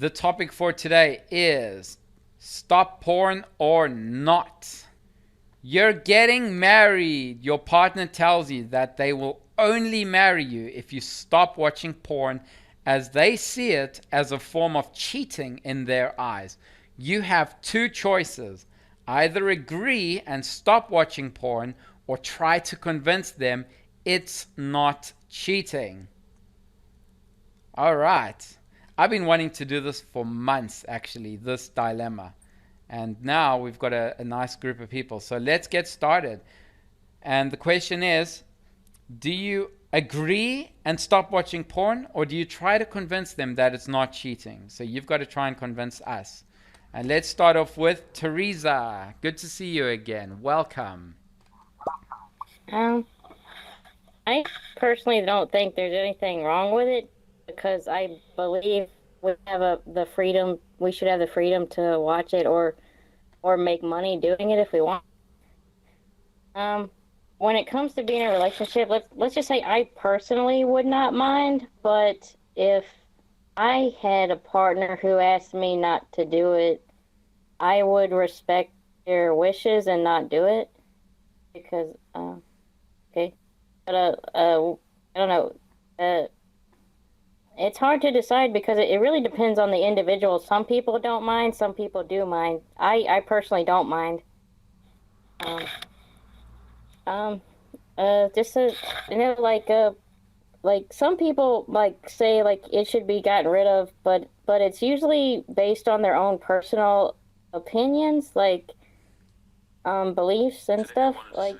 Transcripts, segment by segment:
The topic for today is stop porn or not. You're getting married. Your partner tells you that they will only marry you if you stop watching porn, as they see it as a form of cheating in their eyes. You have two choices: either agree and stop watching porn, or try to convince them it's not cheating. All right. I've been wanting to do this for months, actually, this dilemma. And now we've got a nice group of people. So let's get started. And the question is, do you agree and stop watching porn, or do you try to convince them that it's not cheating? So you've got to try and convince us. And let's start off with Teresa. Good to see you again. Welcome. Um, I personally don't think there's anything wrong with it because I believe the freedom. We should have the freedom to watch it or make money doing it if we want. Um, when it comes to being in a relationship, let's just say I personally would not mind, but if I had a partner who asked me not to do it, I would respect their wishes and not do it because okay. But I don't know. It's hard to decide because it really depends on the individual. Some people don't mind, some people do mind. I personally don't mind. Um, um, just so you know, like some people like say like it should be gotten rid of, but it's usually based on their own personal opinions, like beliefs and stuff. Like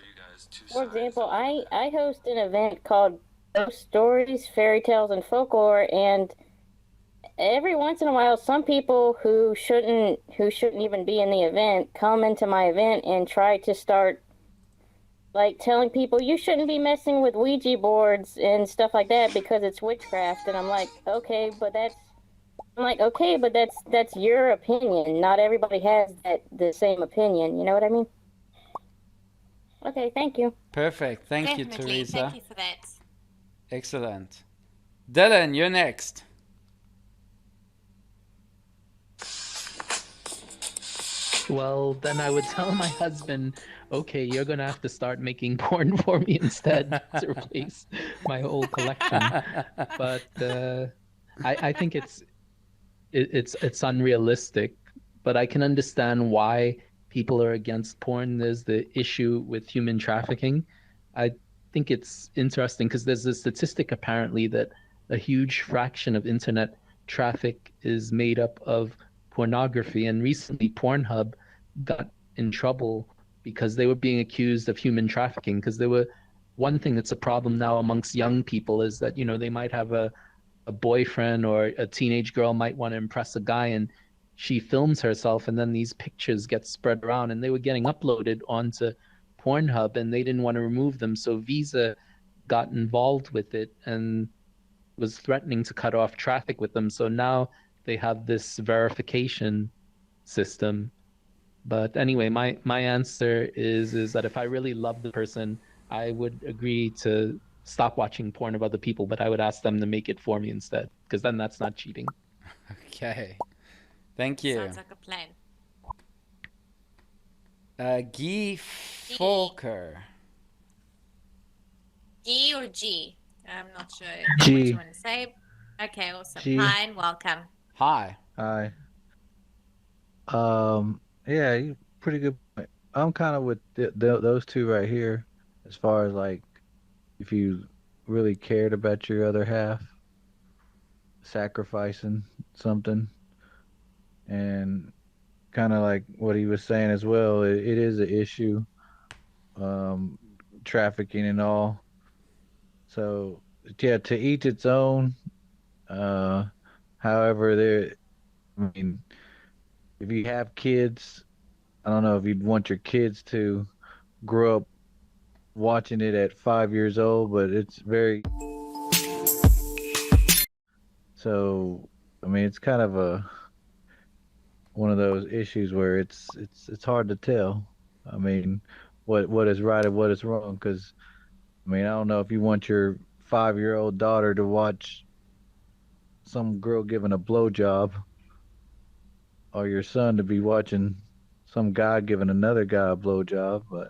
for example, I host an event called Ghost Stories, Fairy Tales, and Folklore, and every once in a while, some people who shouldn't even be in the event come into my event and try to start like telling people you shouldn't be messing with Ouija boards and stuff like that because it's witchcraft. And I'm like, okay, but that's your opinion. Not everybody has the same opinion. You know what I mean? Okay, thank you. Perfect. Thank you, Definitely. Thank Teresa. you for that. Excellent. Dylan, you're next. Well, then I would tell my husband, okay, you're gonna have to start making porn for me instead to replace my whole collection. But I think it's unrealistic. But I can understand why people are against porn. There's the issue with human trafficking. I think it's interesting because there's a statistic apparently that a huge fraction of internet traffic is made up of pornography. And recently, Pornhub got in trouble because they were being accused of human trafficking. Because there were one thing that's a problem now amongst young people is that, they might have a boyfriend or a teenage girl might want to impress a guy and she films herself and then these pictures get spread around and they were getting uploaded onto Pornhub and they didn't want to remove them. So Visa got involved with it and was threatening to cut off traffic with them. So now they have this verification system. But anyway, my answer is that if I really love the person, I would agree to stop watching porn of other people, but I would ask them to make it for me instead, because then that's not cheating. Okay. Thank you. Sounds like a plan. Guy G. Folker. G or G? I'm not sure what you G. want to say. Okay, awesome. G. Hi and welcome. Hi. Hi. Yeah, you pretty good point. I'm kind of with those two right here, as far as like if you really cared about your other half, sacrificing something, and kind of like what he was saying as well. It is an issue, um, trafficking and all. So yeah, to each its own. Uh, However, I mean, if you have kids, I don't know if you'd want your kids to grow up watching it at 5 years old, but it's very so. I mean, it's kind of a one of those issues where it's hard to tell. I mean, what is right and what is wrong? Because I mean, I don't know if you want your 5 year old daughter to watch some girl giving a blowjob. or your son to be watching some guy giving another guy a blowjob, but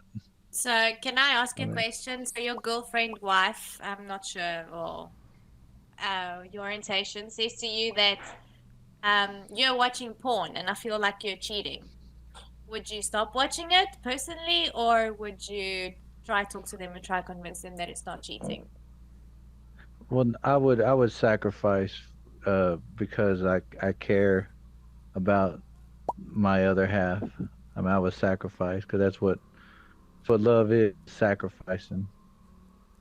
So, can I ask I you a mean, question? So, your girlfriend, wife, I'm not sure, or your orientation says to you that you're watching porn and I feel like you're cheating. Would you stop watching it personally, or would you try talk to them and try convince them that it's not cheating? well, I would sacrifice because I care about my other half. I mean, I would sacrifice because that's what love is, sacrificing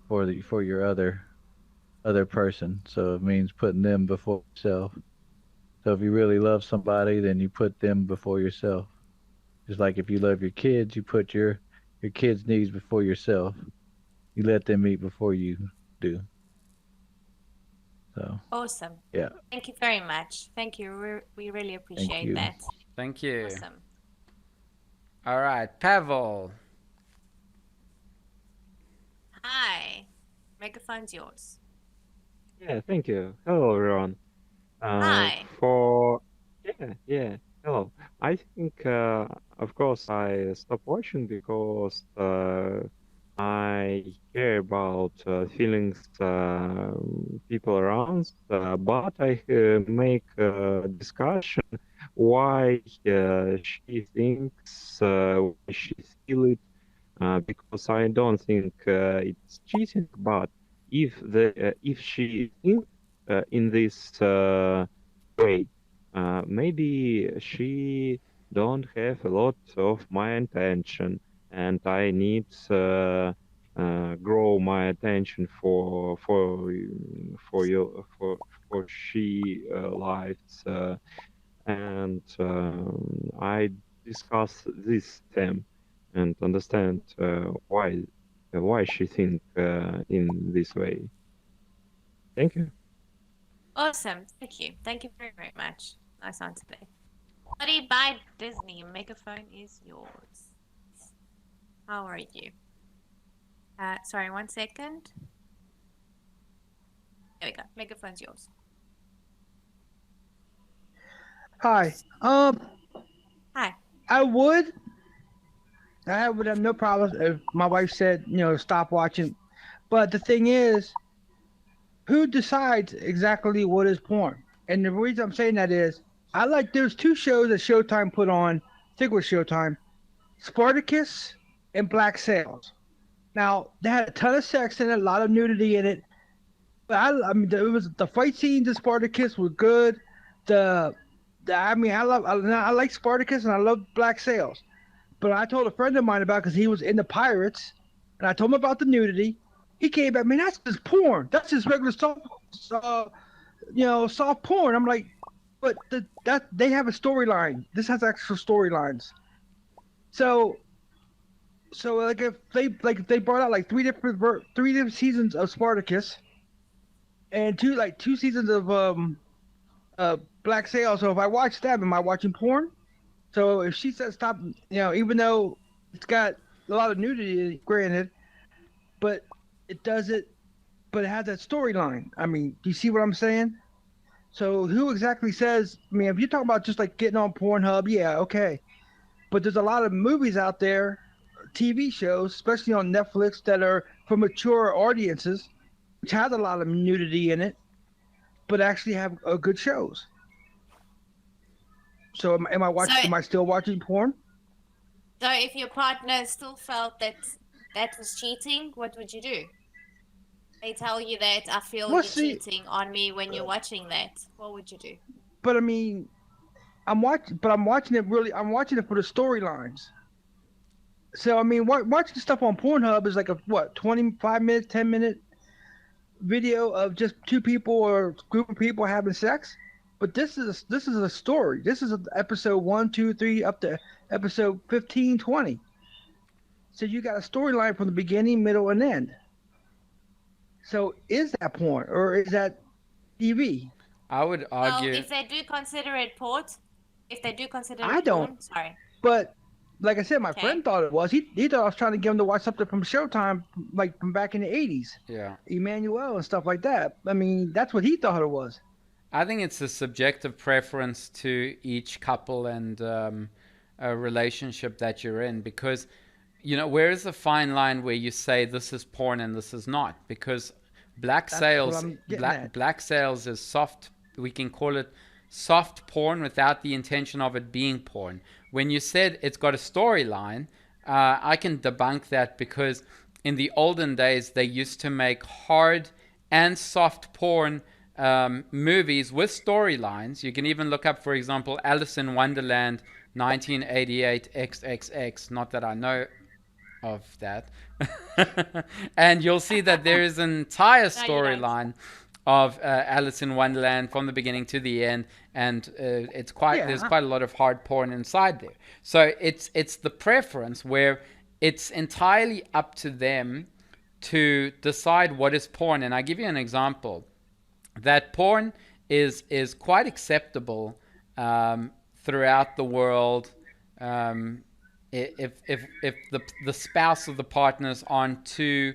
for your other person. So it means putting them before yourself. So if you really love somebody, then you put them before yourself. Just like if you love your kids, you put your kids' needs before yourself. You let them eat before you do. So Awesome. yeah, Thank you very much. Thank you. We really thank appreciate you. that. Thank you. Awesome. All right, Pavel. Hi. Microphone's yours. Yeah, thank you. Hello, everyone. Hi. Yeah. Hello. I think, of course, I stopped watching because I care about feelings people around, but I make a discussion why she thinks, why she feel it, because I don't think it's cheating. But if she thinks in this way, maybe she don't have a lot of my attention, and I need grow my attention for you for she lives. And I discuss this theme and understand why she think in this way. Thank you. Awesome. Thank you. Thank you very, very much. Nice answer there. Buddy by Disney. Microphone is yours. How are you? Sorry, 1 second. There we go. Microphone's yours. Hi. Hi. I would have no problem if my wife said, stop watching. But the thing is, who decides exactly what is porn? And the reason I'm saying that is, there's two shows that Showtime put on. I think it was Showtime, Spartacus and Black Sails. Now they had a ton of sex in it, a lot of nudity in it. But I mean, it was the fight scenes in Spartacus were good. The, I mean, I like Spartacus and I love Black Sails. But I told a friend of mine about because he was into pirates, and I told him about the nudity. He came back, man, that's just porn. That's just regular soft porn. I'm like, but that they have a storyline. This has actual storylines. So, if they brought out like three different seasons of Spartacus and two seasons of Black Sail. So if I watch that, am I watching porn? So if she says stop, even though it's got a lot of nudity, granted, but it does it, but it has that storyline. I mean, do you see what I'm saying? So who exactly says? I mean, if you're talking about just like getting on Pornhub, yeah, okay. But there's a lot of movies out there, TV shows, especially on Netflix, that are for mature audiences, which has a lot of nudity in it, but actually have good shows. So am I watching? So, Am I still watching porn? so if your partner still felt that that was cheating, what would you do? They tell you that I feel Well, you're see, cheating on me when you're watching that. What would you do? but I mean, I'm watching it really. I'm watching it for the storylines. So I mean, watching stuff on Pornhub is like a 25 minute, 10 minute video of just two people or group of people having sex. But this is a story. This is episode 1, 2, 3 up to episode 15, 20. So you got a storyline from the beginning, middle, and end. So is that porn or is that TV? I would Well, argue. if they do consider it I don't. porn, sorry. But like I said, my Okay. friend thought it was. He thought I was trying to get him to watch something from Showtime, like from back in the '80s, Yeah. Emmanuel and stuff like that. I mean, that's what he thought it was. I think it's a subjective preference to each couple and a relationship that you're in, because where is the fine line where you say this is porn and this is not? Because That's what I'm getting at. black sales is soft. We can call it soft porn without the intention of it being porn. When you said it's got a storyline, I can debunk that, because in the olden days they used to make hard and soft porn movies with storylines. You can even look up, for example, Alice in Wonderland 1988 XXX. Not that I know of that. And you'll see that there is an entire storyline of Alice in Wonderland from the beginning to the end, and there's quite a lot of hard porn inside there. So it's the preference, where it's entirely up to them to decide what is porn. And I give you an example that porn is quite acceptable throughout the world. If the spouse of the partners aren't too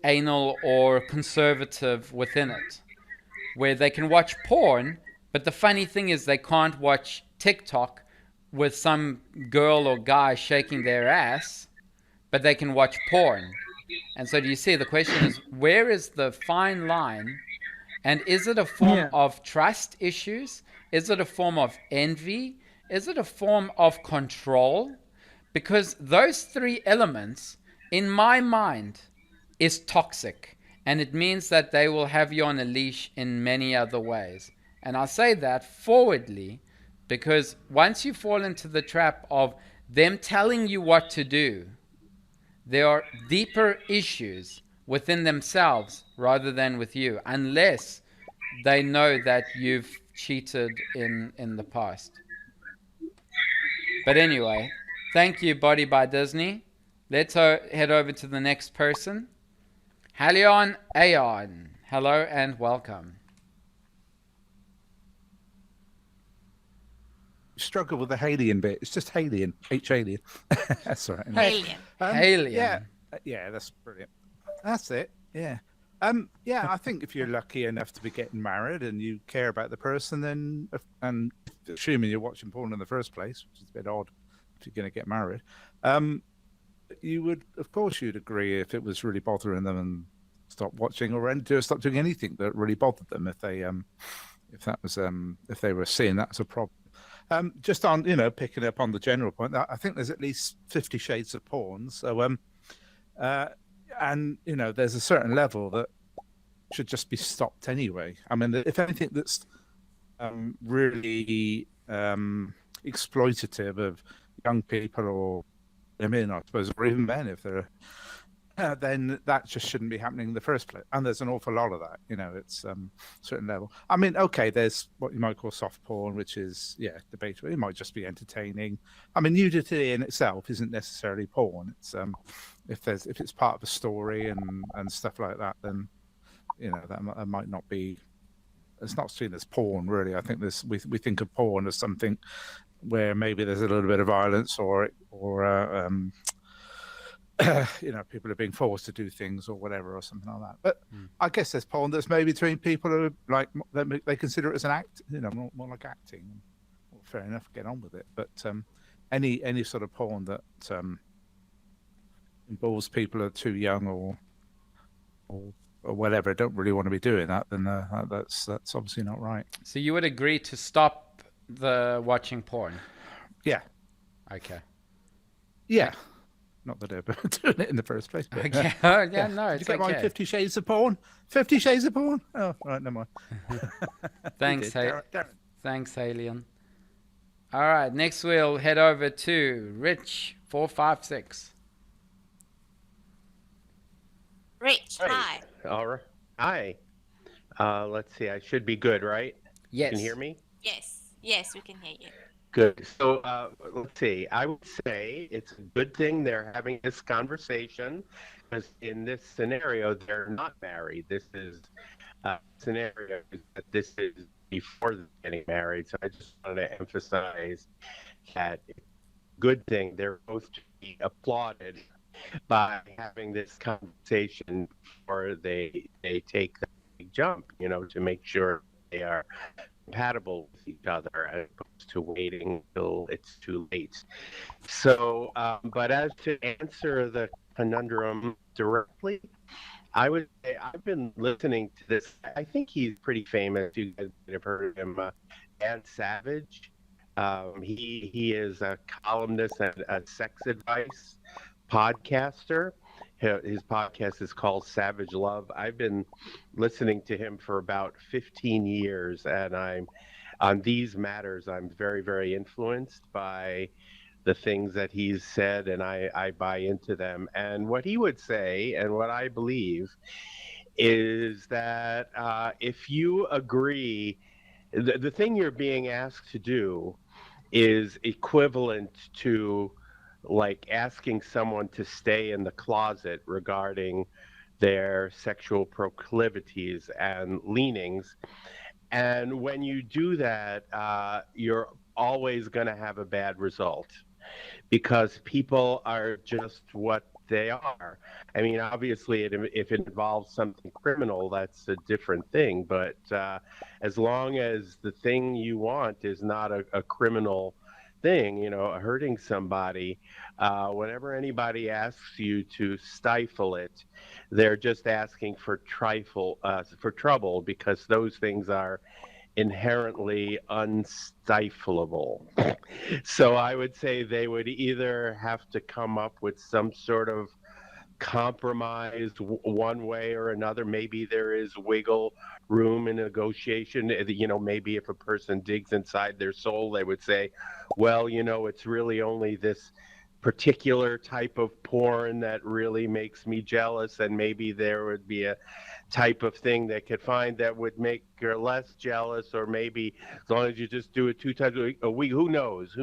anal or conservative within it, where they can watch porn, but the funny thing is they can't watch TikTok with some girl or guy shaking their ass, but they can watch porn. And so do you see, the question is, where is the fine line? And is it a form of trust issues? Is it a form of envy? Is it a form of control? Because those three elements, in my mind, is toxic. And it means that they will have you on a leash in many other ways. And I say that forwardly, because once you fall into the trap of them telling you what to do, there are deeper issues within themselves rather than with you, unless they know that you've cheated in the past. But anyway, thank you, Body by Disney. Let's head over to the next person. Halion Aeon. Hello and welcome. Struggle with the Halion bit. It's just Halion. H-Alien. That's all right. Alien. Halion. Yeah, that's brilliant. That's it. Yeah. Yeah, I think if you're lucky enough to be getting married and you care about the person, then, and assuming you're watching porn in the first place, which is a bit odd if you're going to get married, you would, of course, you'd agree if it was really bothering them and stop watching, or stop doing anything that really bothered them if they, if they were seeing that as a problem. Just on, picking up on the general point, I think there's at least 50 shades of porn. So, and there's a certain level that should just be stopped anyway. I mean, if anything that's really exploitative of young people or women, I suppose, or even men, if they're then that just shouldn't be happening in the first place. And there's an awful lot of that. It's certain level. I mean, okay, there's what you might call soft porn, which is debatable. It might just be entertaining. I mean, nudity in itself isn't necessarily porn. It's if it's part of a story and stuff like that, then that might not be. It's not seen as porn, really. I think we think of porn as something where maybe there's a little bit of violence or people are being forced to do things or whatever or something like that. But I guess there's porn that's maybe between people who like they consider it as an act, more like acting. Well, fair enough, get on with it. But any sort of porn that involves people who are too young or whatever, don't really want to be doing that, then that's obviously not right. So you would agree to stop the watching porn? Yeah. Okay. Yeah. Not that they're doing it in the first place. But, okay. No, it's Did you get okay. my 50 Shades of Porn? 50 Shades of Porn? Oh, right, never mind. Thanks, Thanks, Alien. All right, next we'll head over to Rich456. Rich, hi. All right. Hi. Let's see. I should be good, right? Yes. You can hear me? Yes, we can hear you. Good. So let's see. I would say it's a good thing they're having this conversation, because in this scenario, they're not married. This is a scenario that this is before they're getting married. So I just wanted to emphasize that it's a good thing. They're both to be applauded by having this conversation before they take the big jump, to make sure they are compatible with each other as opposed to waiting till it's too late. So, but as to answer the conundrum directly, I would say I've been listening to this. I think he's pretty famous. You guys might have heard of him, Dan Savage. He is a columnist and a sex advice podcaster. His podcast is called Savage Love. I've been listening to him for about 15 years, and I'm on these matters. I'm very, very influenced by the things that he's said, and I buy into them. And what he would say, and what I believe, is that if you agree, the thing you're being asked to do is equivalent to like asking someone to stay in the closet regarding their sexual proclivities and leanings. And when you do that, you're always going to have a bad result because people are just what they are. I mean, obviously, if it involves something criminal, that's a different thing. But as long as the thing you want is not a criminal thing, you know, hurting somebody, whenever anybody asks you to stifle it, they're just asking for for trouble, because those things are inherently unstifleable. So I would say they would either have to come up with some sort of compromise one way or another. Maybe there is wiggle room in negotiation. You know, maybe if a person digs inside their soul, they would say, well, you know, it's really only this particular type of porn that really makes me jealous, and maybe there would be a type of thing they could find that would make her less jealous, or maybe as long as you just do it 2 times a week, who knows,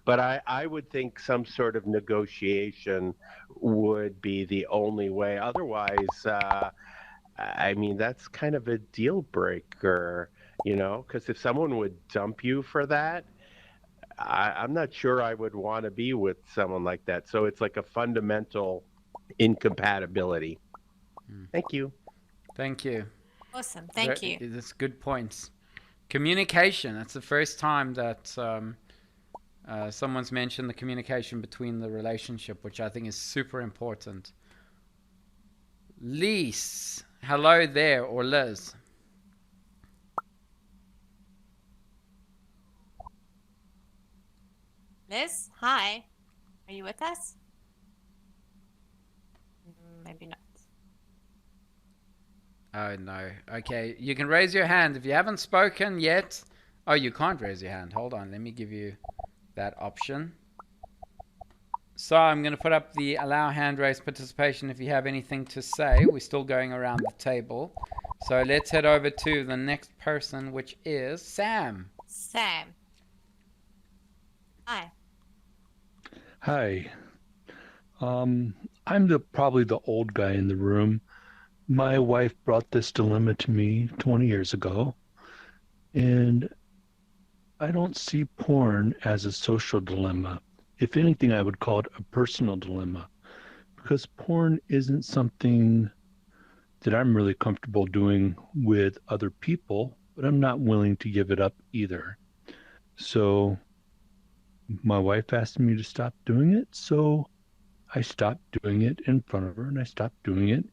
but I would think some sort of negotiation would be the only way. Otherwise, I mean, that's kind of a deal breaker, you know, because if someone would dump you for that, I'm not sure I would want to be with someone like that. So it's like a fundamental incompatibility. Thank you. Thank you. Awesome. Thank you. That's good points. Communication. That's the first time that someone's mentioned the communication between the relationship, which I think is super important. Lise, hello there, or Liz. Liz, hi. Are you with us? Maybe not. Oh, no. Okay, you can raise your hand if you haven't spoken yet. Oh, you can't raise your hand. Hold on, let me give you that option. So I'm going to put up the allow hand raise participation if you have anything to say. We're still going around the table. So let's head over to the next person, which is Sam. Sam. Hi. Hi. I'm probably the old guy in the room. My wife brought this dilemma to me 20 years ago, and I don't see porn as a social dilemma. If anything, I would call it a personal dilemma, because porn isn't something that I'm really comfortable doing with other people, but I'm not willing to give it up either. So my wife asked me to stop doing it, so I stopped doing it in front of her, and I stopped doing it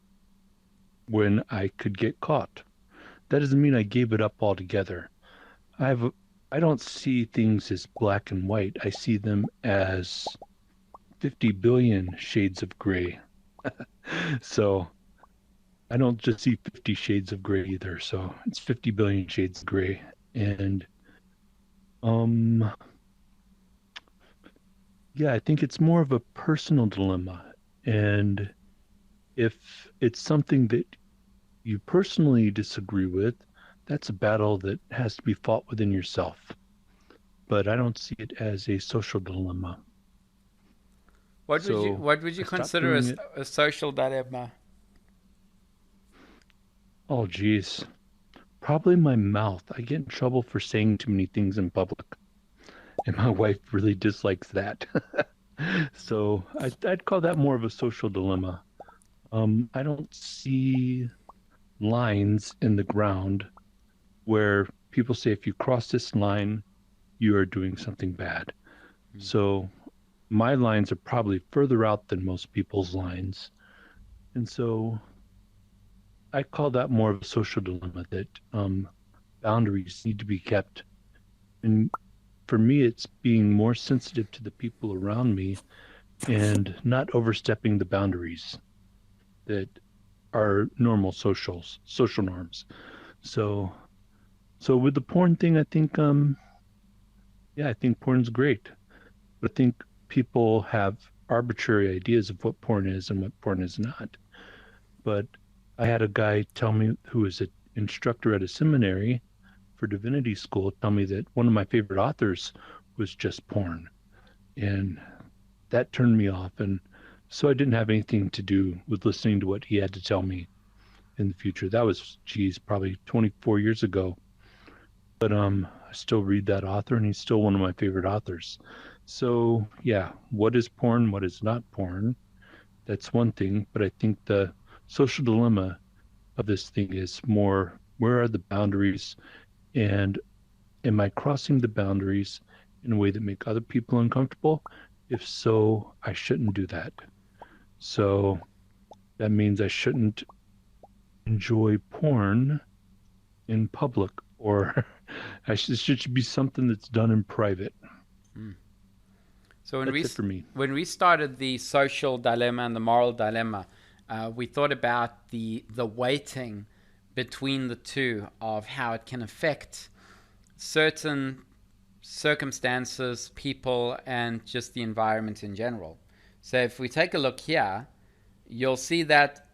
when I could get caught. That doesn't mean I gave it up altogether. I don't see things as black and white. I see them as 50 billion shades of gray. So I don't just see 50 shades of gray either. So it's 50 billion shades of gray. And yeah, I think it's more of a personal dilemma. And if it's something that you personally disagree with, that's a battle that has to be fought within yourself. But I don't see it as a social dilemma. What would you consider a social dilemma? Oh, geez. Probably my mouth. I get in trouble for saying too many things in public. And my wife really dislikes that. So I'd call that more of a social dilemma. I don't see lines in the ground where people say if you cross this line, you are doing something bad. So my lines are probably further out than most people's lines. And so I call that more of a social dilemma, that boundaries need to be kept. And for me, it's being more sensitive to the people around me and not overstepping the boundaries that are normal social norms. So with the porn thing, I think yeah, I think porn's great. But I think people have arbitrary ideas of what porn is and what porn is not. But I had a guy tell me, who was an instructor at a seminary for divinity school, tell me that one of my favorite authors was just porn. And that turned me off. And so I didn't have anything to do with listening to what he had to tell me in the future. That was, geez, probably 24 years ago. But I still read that author, and he's still one of my favorite authors. So yeah, what is porn? What is not porn? That's one thing. But I think the social dilemma of this thing is more, where are the boundaries, and am I crossing the boundaries in a way that make other people uncomfortable? If so, I shouldn't do that. So that means I shouldn't enjoy porn in public, or it should be something that's done in private. So That's it for me. when we started the social dilemma and the moral dilemma, we thought about the weighting between the two of how it can affect certain circumstances, people, and just the environment in general. So if we take a look here, you'll see that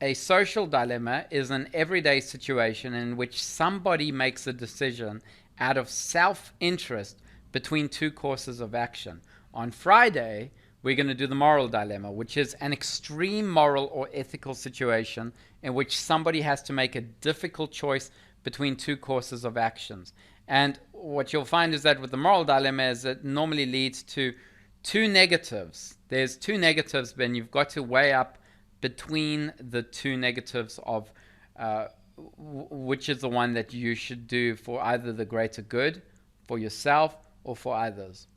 a social dilemma is an everyday situation in which somebody makes a decision out of self-interest between two courses of action. On Friday, we're going to do the moral dilemma, which is an extreme moral or ethical situation in which somebody has to make a difficult choice between two courses of actions. And what you'll find is that with the moral dilemma is it normally leads to two negatives. There's two negatives, but you've got to weigh up between the two negatives of which is the one that you should do for either the greater good, for yourself, or for others.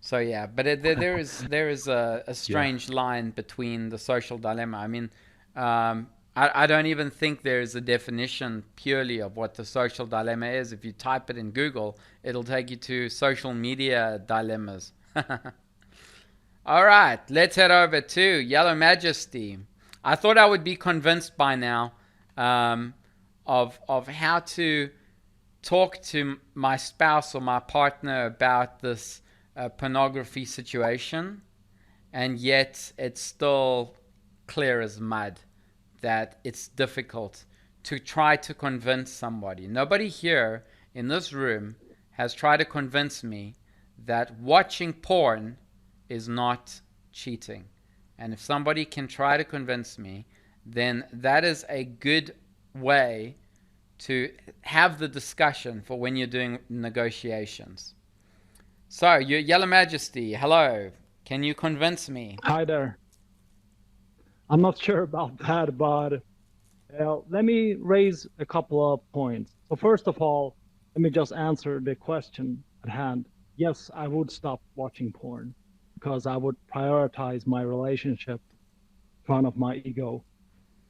So yeah, but there is a strange line between the social dilemma. I mean, I don't even think there is a definition purely of what the social dilemma is. If you type it in Google, it'll take you to social media dilemmas. All right, let's head over to Yellow Majesty. I thought I would be convinced by now of how to talk to my spouse or my partner about this pornography situation, and yet it's still clear as mud that it's difficult to try to convince somebody. Nobody here in this room has tried to convince me that watching porn is not cheating. And if somebody can try to convince me, then that is a good way to have the discussion for when you're doing negotiations. So, your Yellow Majesty, hello. Can you convince me? Hi there. I'm not sure about that, but let me raise a couple of points. So first of all, let me just answer the question at hand. Yes, I would stop watching porn because I would prioritize my relationship in front of my ego.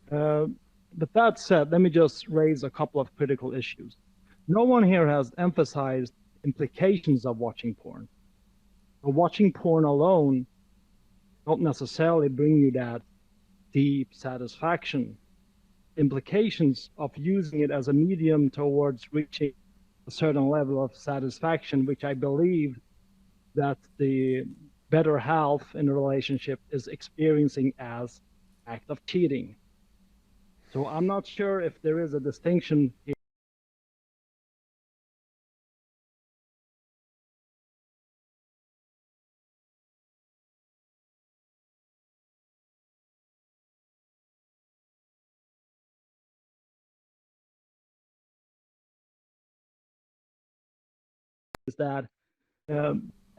But that said, let me just raise a couple of critical issues. No one here has emphasized implications of watching porn. So watching porn alone don't necessarily bring you that deep satisfaction. Implications of using it as a medium towards reaching a certain level of satisfaction, which I believe that the better half in a relationship is experiencing as act of cheating. So I'm not sure if there is a distinction here. Is that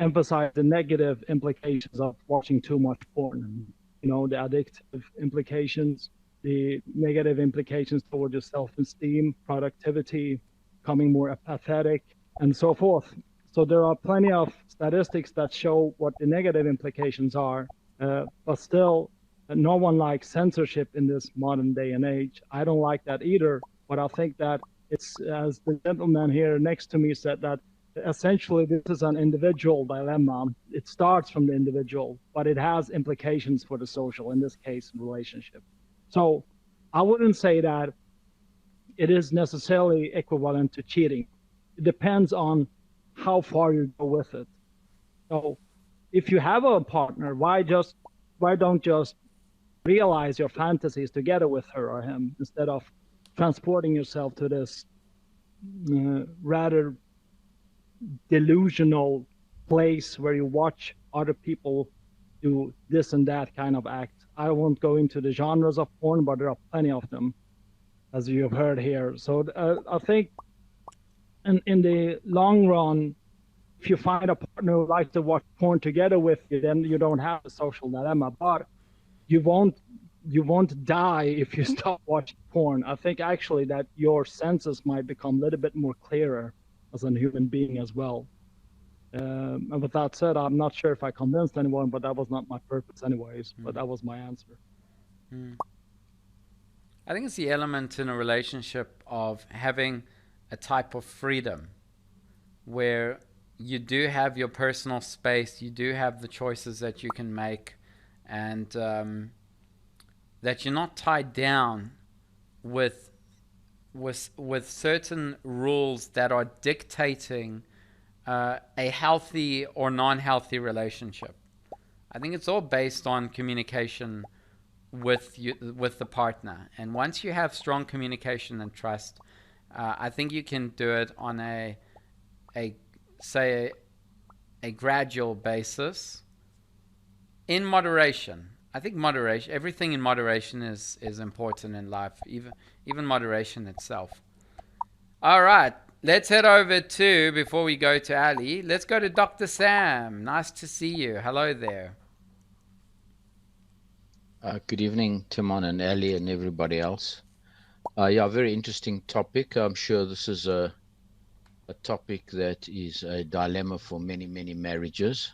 emphasize the negative implications of watching too much porn? You know, the addictive implications, the negative implications towards your self-esteem, productivity, becoming more apathetic, and so forth. So there are plenty of statistics that show what the negative implications are, but still, no one likes censorship in this modern day and age. I don't like that either, but I think that it's, as the gentleman here next to me said, that essentially this is an individual dilemma. It starts from the individual, but it has implications for the social, in this case, relationship. So I wouldn't say that it is necessarily equivalent to cheating. It depends on how far you go with it. So if you have a partner, why don't just realize your fantasies together with her or him instead of transporting yourself to this rather delusional place where you watch other people do this and that kind of act. I won't go into the genres of porn, but there are plenty of them, as you have heard here. So I think in the long run, if you find a partner who likes to watch porn together with you, then you don't have a social dilemma. But you won't die if you stop watching porn. I think actually that your senses might become a little bit more clearer as a human being as well. And with that said, I'm not sure if I convinced anyone, but that was not my purpose anyways. But that was my answer. I think it's the element in a relationship of having a type of freedom where you do have your personal space, you do have the choices that you can make, and that you're not tied down with certain rules that are dictating a healthy or non-healthy relationship. I think it's all based on communication with the partner, and once you have strong communication and trust, I think you can do it on a gradual basis in moderation. I think moderation, everything in moderation is important in life, even moderation itself. All right, let's head over to, before we go to Ali, let's go to Dr. Sam. Nice to see you. Hello there. Good evening, Timon and Ali and everybody else. Yeah, very interesting topic. I'm sure this is a topic that is a dilemma for many, many marriages.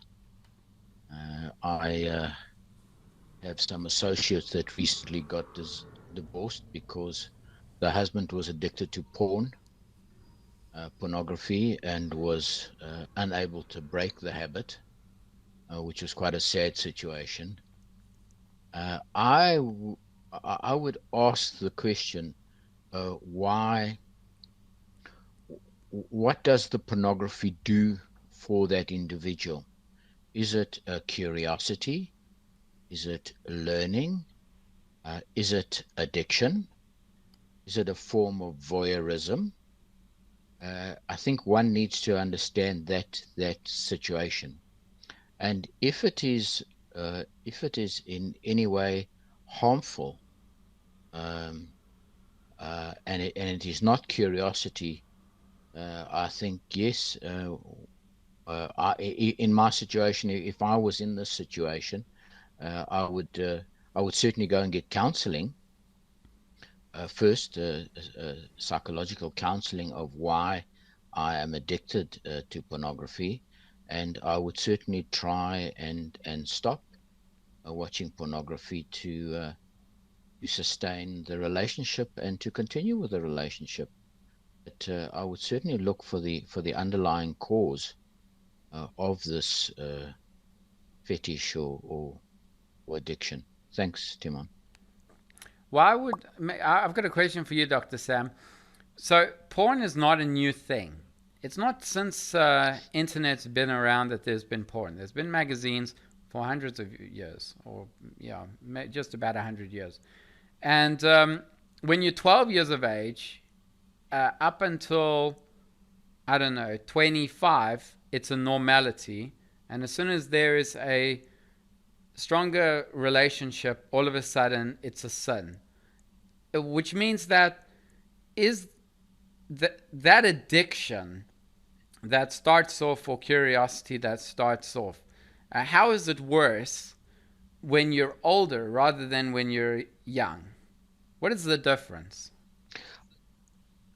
I have some associates that recently got divorced because the husband was addicted to pornography, and was unable to break the habit, which was quite a sad situation. I would ask the question, what does the pornography do for that individual? Is it a curiosity? Is it learning? Is it addiction? Is it a form of voyeurism? I think one needs to understand that situation, and if it is in any way harmful, and it is not curiosity, I think yes. In my situation, if I was in this situation, I would certainly go and get counseling. First, psychological counseling of why I am addicted to pornography, and I would certainly try and stop watching pornography to sustain the relationship and to continue with the relationship. But I would certainly look for the underlying cause of this fetish or addiction. Thanks, Timon. Well, I've got a question for you, Dr. Sam. So porn is not a new thing. It's not since internet's been around that there's been porn. There's been magazines for hundreds of years, or just about 100 years. And when you're 12 years of age, up until, I don't know, 25, it's a normality. And as soon as there is a stronger relationship, all of a sudden it's a sin. Which means that that addiction that starts off, or curiosity that starts off, how is it worse when you're older rather than when you're young? What is the difference?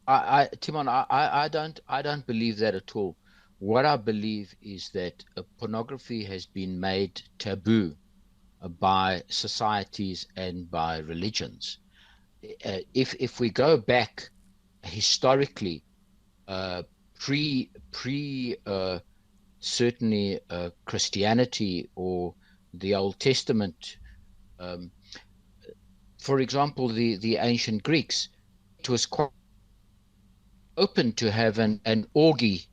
Timon, I don't believe that at all. What I believe is that pornography has been made taboo by societies and by religions. If we go back historically, pre certainly Christianity or the Old Testament, for example, the ancient Greeks, it was quite open to have an orgy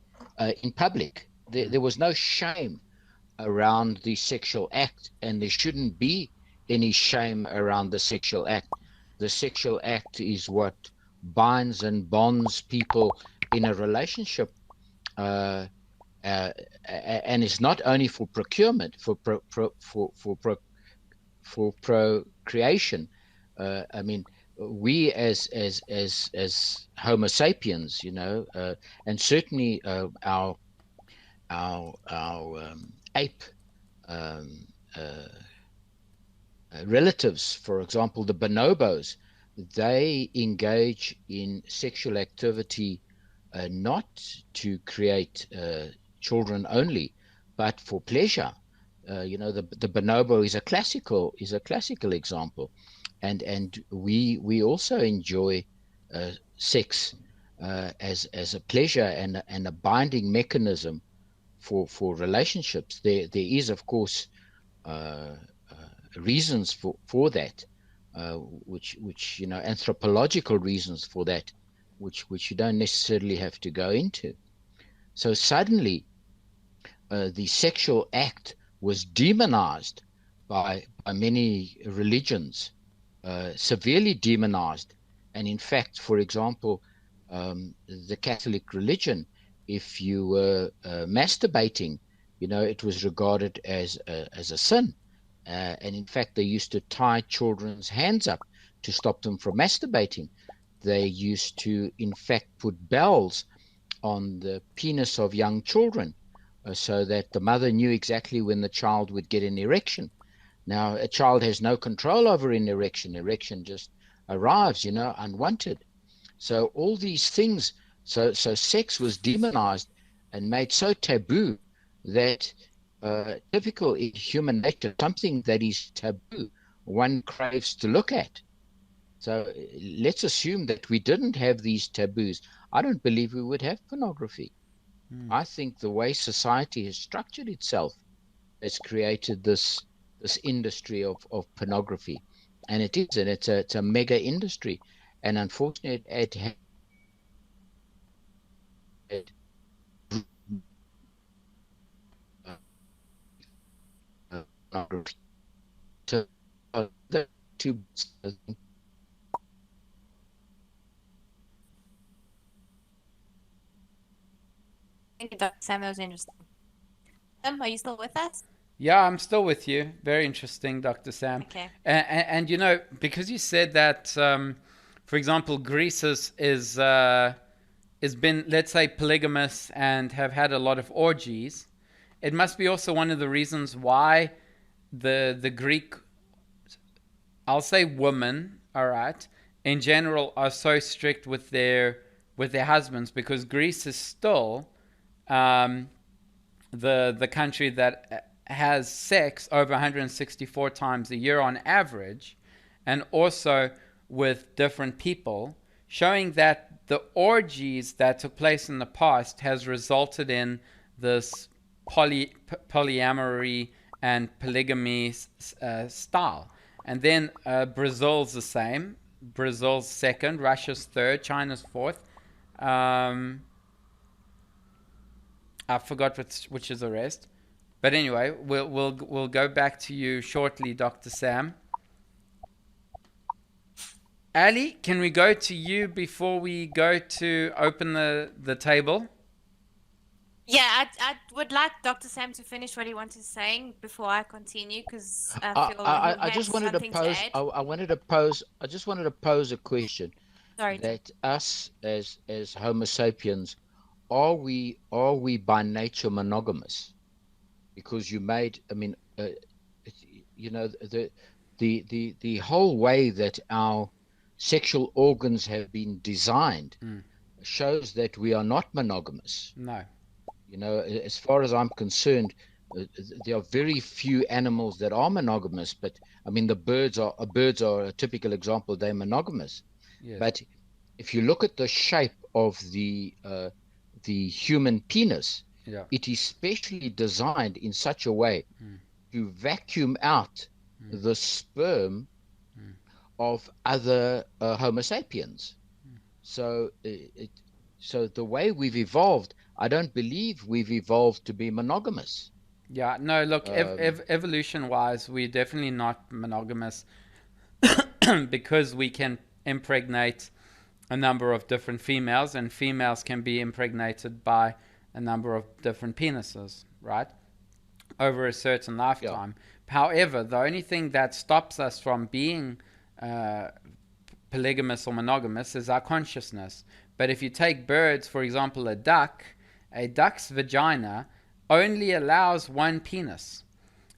in public. There was no shame around the sexual act, and there shouldn't be any shame around the sexual act. The sexual act is what binds and bonds people in a relationship, and it's not only for procurement, for procreation. I mean, we as Homo sapiens, and certainly our ape relatives, for example, the bonobos, they engage in sexual activity not to create children only, but for pleasure. The bonobo is a classical example, and we also enjoy sex as a pleasure and a binding mechanism for relationships. There is, of course, reasons for that, which anthropological reasons for that, which you don't necessarily have to go into. So suddenly, the sexual act was demonized by many religions, severely demonized. And in fact, for example, the Catholic religion, if you were masturbating, it was regarded as a sin. And in fact, they used to tie children's hands up to stop them from masturbating. They used to, in fact, put bells on the penis of young children so that the mother knew exactly when the child would get an erection. Now, a child has no control over an erection. Erection just arrives, unwanted. So all these things, so sex was demonized and made so taboo that typical in human nature, something that is taboo, one craves to look at. So let's assume that we didn't have these taboos. I don't believe we would have pornography. I think the way society has structured itself has created this industry of pornography, and it's a mega industry, and unfortunately it to the two. Thank you, Dr. Sam. That was interesting. Tim, are you still with us? Yeah, I'm still with you. Very interesting, Dr. Sam. Okay. And because you said that, for example, Greece is been, let's say, polygamous and have had a lot of orgies, it must be also one of the reasons why the Greek, I'll say women, all right, in general are so strict with their husbands, because Greece is still the country that has sex over 164 times a year on average, and also with different people, showing that the orgies that took place in the past has resulted in this polyamory and polygamy style. And then Brazil's the same. Brazil's second, Russia's third, China's fourth. I forgot which is the rest. But anyway, we'll go back to you shortly, Dr. Sam. Ali, can we go to you before we go to open the table? Yeah, I would like Dr. Sam to finish what he wanted saying before I continue, because I feel like I just wanted to pose. I just wanted to pose a question. Sorry. That us as Homo sapiens, are we by nature monogamous? Because you made, I mean, the whole way that our sexual organs have been designed shows that we are not monogamous. No. You know, as far as I'm concerned, there are very few animals that are monogamous, but I mean, the birds are a typical example. They're monogamous. Yes. But if you look at the shape of the human penis, Yeah. it is specially designed in such a way to vacuum out the sperm of other Homo sapiens. So so the way we've evolved, I don't believe we've evolved to be monogamous. Yeah, no, look, evolution-wise, we're definitely not monogamous because we can impregnate a number of different females, and females can be impregnated by a number of different penises, right? Over a certain lifetime. Yeah. However, the only thing that stops us from being polygamous or monogamous is our consciousness. But if you take birds, for example, a duck's vagina only allows one penis,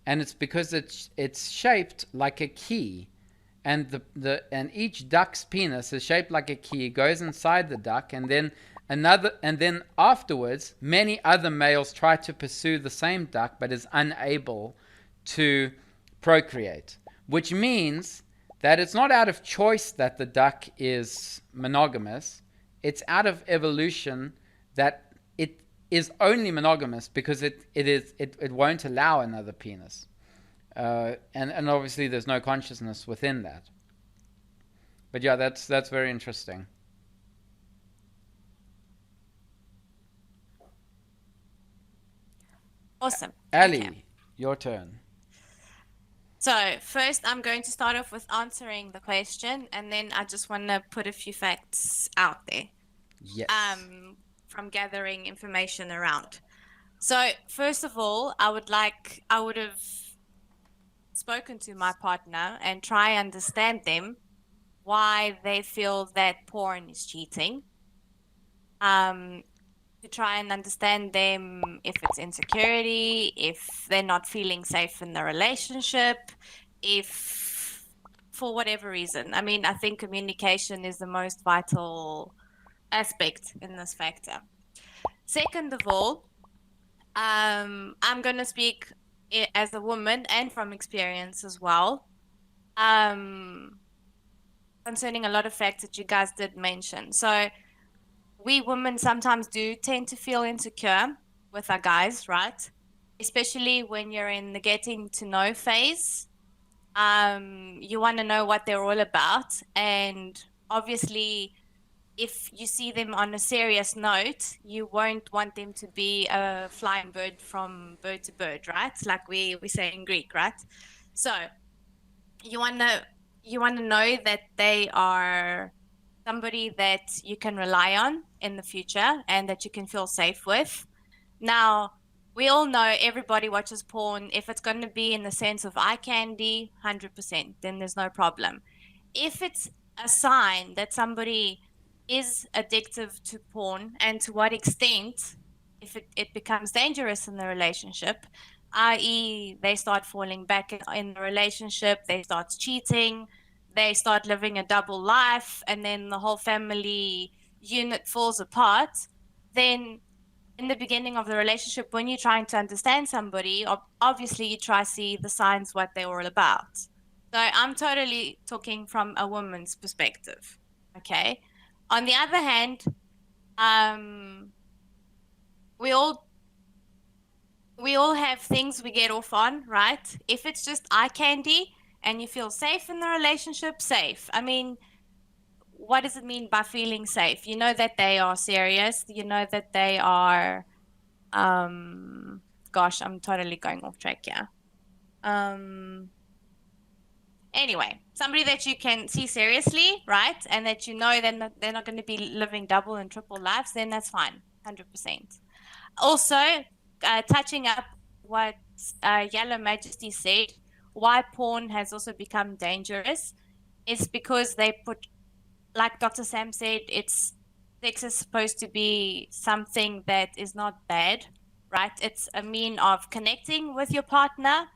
and it's because it's shaped like a key, and and each duck's penis is shaped like a key. It goes inside the duck, and then afterwards, many other males try to pursue the same duck, but is unable to procreate, which means that it's not out of choice that the duck is monogamous. It's out of evolution that it is only monogamous because it won't allow another penis. And obviously there's no consciousness within that. But yeah, that's very interesting. Awesome. Ali, okay. Your turn. So first I'm going to start off with answering the question, and then I just want to put a few facts out there. Yes. From gathering information around. So first of all, I would have spoken to my partner and try understand them why they feel that porn is cheating. To try and understand them if it's insecurity, if they're not feeling safe in the relationship, if for whatever reason. I mean, I think communication is the most vital aspect in this factor. Second of all, I'm going to speak as a woman and from experience as well, concerning a lot of facts that you guys did mention. So we women sometimes do tend to feel insecure with our guys, right? Especially when you're in the getting to know phase. You want to know what they're all about. And obviously, if you see them on a serious note, you won't want them to be a flying bird from bird to bird, right? Like we say in Greek, right? So you want to know that they are somebody that you can rely on in the future and that you can feel safe with. Now, we all know everybody watches porn. If it's going to be in the sense of eye candy, 100%, then there's no problem. If it's a sign that somebody is addictive to porn, and to what extent, if it becomes dangerous in the relationship, i.e. they start falling back in the relationship, they start cheating, they start living a double life, and then the whole family unit falls apart, then in the beginning of the relationship, when you're trying to understand somebody, obviously you try to see the signs, what they're all about. So I'm totally talking from a woman's perspective, okay? On the other hand, we all have things we get off on, right? If it's just eye candy and you feel safe in the relationship, safe. I mean, what does it mean by feeling safe? You know that they are serious. You know that they are, gosh, I'm totally going off track here. Anyway, somebody that you can see seriously, right? And that you know they're not going to be living double and triple lives, then that's fine, 100%. Also, touching up what Yellow Majesty said, why porn has also become dangerous is because they put, like Dr. Sam said, sex is supposed to be something that is not bad, right? It's a mean of connecting with your partner,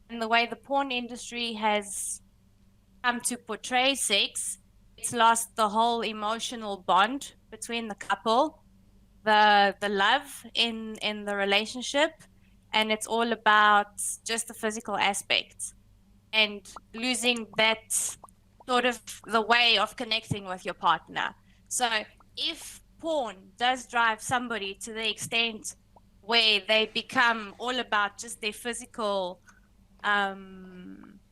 and the way the porn industry has come to portray sex it's lost the whole emotional bond between the couple, the love in the relationship, and it's all about just the physical aspect and losing that sort of the way of connecting with your partner. So if porn does drive somebody to the extent where they become all about just their physical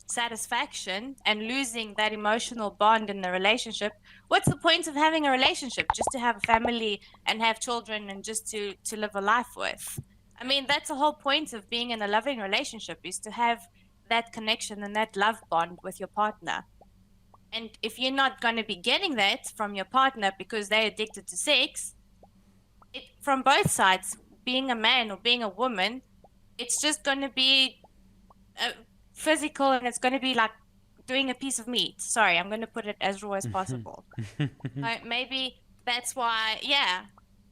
satisfaction and losing that emotional bond in the relationship, what's the point of having a relationship? Just to have a family and have children and just to live a life with. I mean, that's the whole point of being in a loving relationship, is to have that connection and that love bond with your partner. And if you're not going to be getting that from your partner because they're addicted to sex, from both sides, being a man or being a woman, it's just going to be physical, and it's going to be like doing a piece of meat. Sorry, I'm going to put it as raw as possible. Maybe that's why,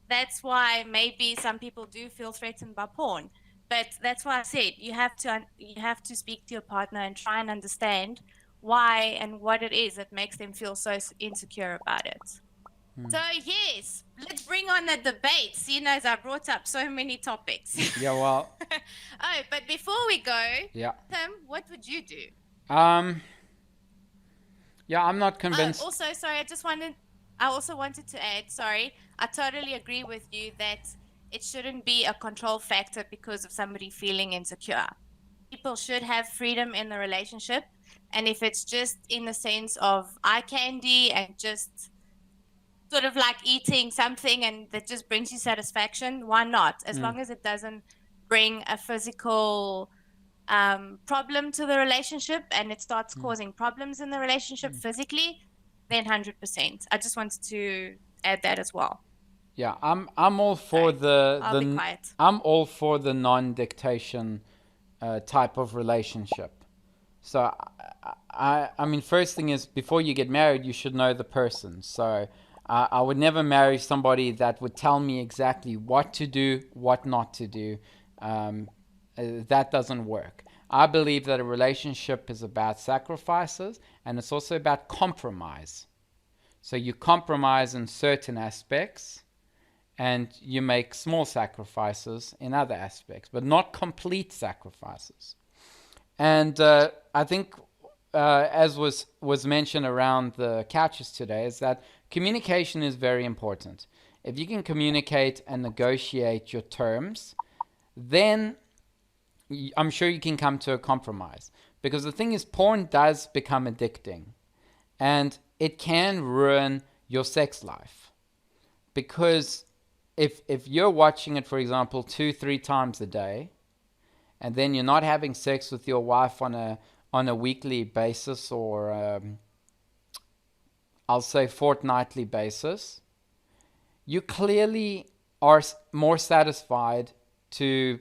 that's why maybe some people do feel threatened by porn. But that's why I said you have to speak to your partner and try and understand why and what it is that makes them feel so insecure about it. So yes, let's bring on the debate, seeing as I brought up so many topics. Yeah, well. Oh, but before we go, yeah. Tim, what would you do? Yeah, I'm not convinced. Also, sorry, I also wanted to add, sorry, I totally agree with you that it shouldn't be a control factor because of somebody feeling insecure. People should have freedom in the relationship, and if it's just in the sense of eye candy and just sort of like eating something and that just brings you satisfaction, why not? As long as it doesn't bring a physical problem to the relationship and it starts causing problems in the relationship physically, then 100%. I just wanted to add that as well. Yeah, I'm all for I'll be quiet. I'm all for the non-dictation type of relationship. So I mean, first thing is, before you get married, you should know the person. So I would never marry somebody that would tell me exactly what to do, what not to do. That doesn't work. I believe that a relationship is about sacrifices, and it's also about compromise. So you compromise in certain aspects, and you make small sacrifices in other aspects, but not complete sacrifices. And I think, as was mentioned around the couches today, is that communication is very important. If you can communicate and negotiate your terms, then I'm sure you can come to a compromise. Because the thing is, porn does become addicting, and it can ruin your sex life. Because if you're watching it, for example, 2-3 times a day, and then you're not having sex with your wife on a weekly basis, or I'll say fortnightly basis, you clearly are more satisfied to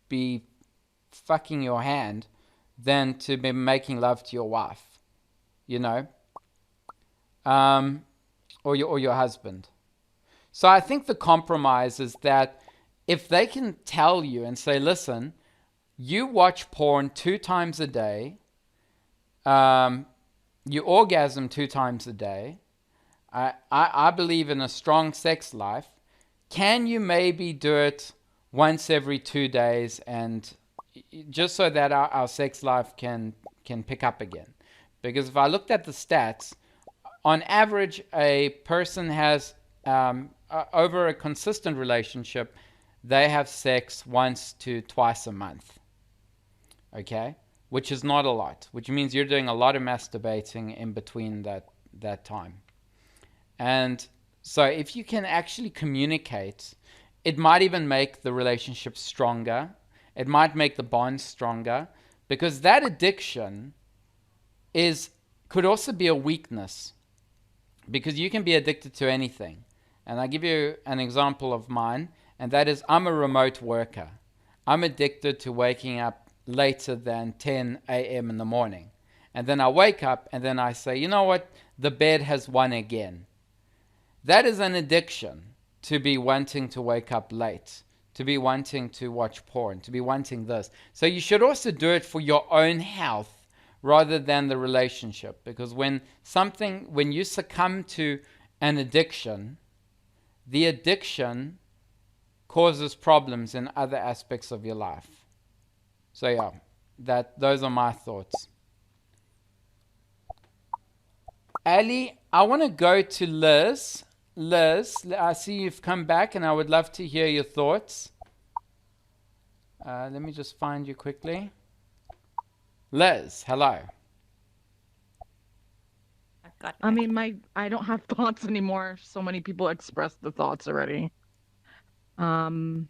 be fucking your hand than to be making love to your wife, you know, or your husband. So I think the compromise is that if they can tell you and say, listen, you watch porn 2 times a day, you orgasm 2 times a day, I believe in a strong sex life. Can you maybe do it once every 2 days, and just so that our sex life can pick up again? Because if I looked at the stats, on average, a person has, over a consistent relationship, they have sex once to twice a month. Okay? Which is not a lot, which means you're doing a lot of masturbating in between that time. And so if you can actually communicate, it might even make the relationship stronger. It might make the bond stronger, because that addiction could also be a weakness, because you can be addicted to anything. And I'll give you an example of mine, and that is, I'm a remote worker. I'm addicted to waking up later than 10 a.m. in the morning. And then I wake up and then I say, you know what? The bed has won again. That is an addiction, to be wanting to wake up late, to be wanting to watch porn, to be wanting this. So you should also do it for your own health rather than the relationship. Because when you succumb to an addiction, the addiction causes problems in other aspects of your life. So yeah, those are my thoughts. Ali, I want to go to Liz. Liz, I see you've come back and I would love to hear your thoughts. Let me just find you quickly. Liz, hello. I mean, I don't have thoughts anymore. So many people expressed the thoughts already. I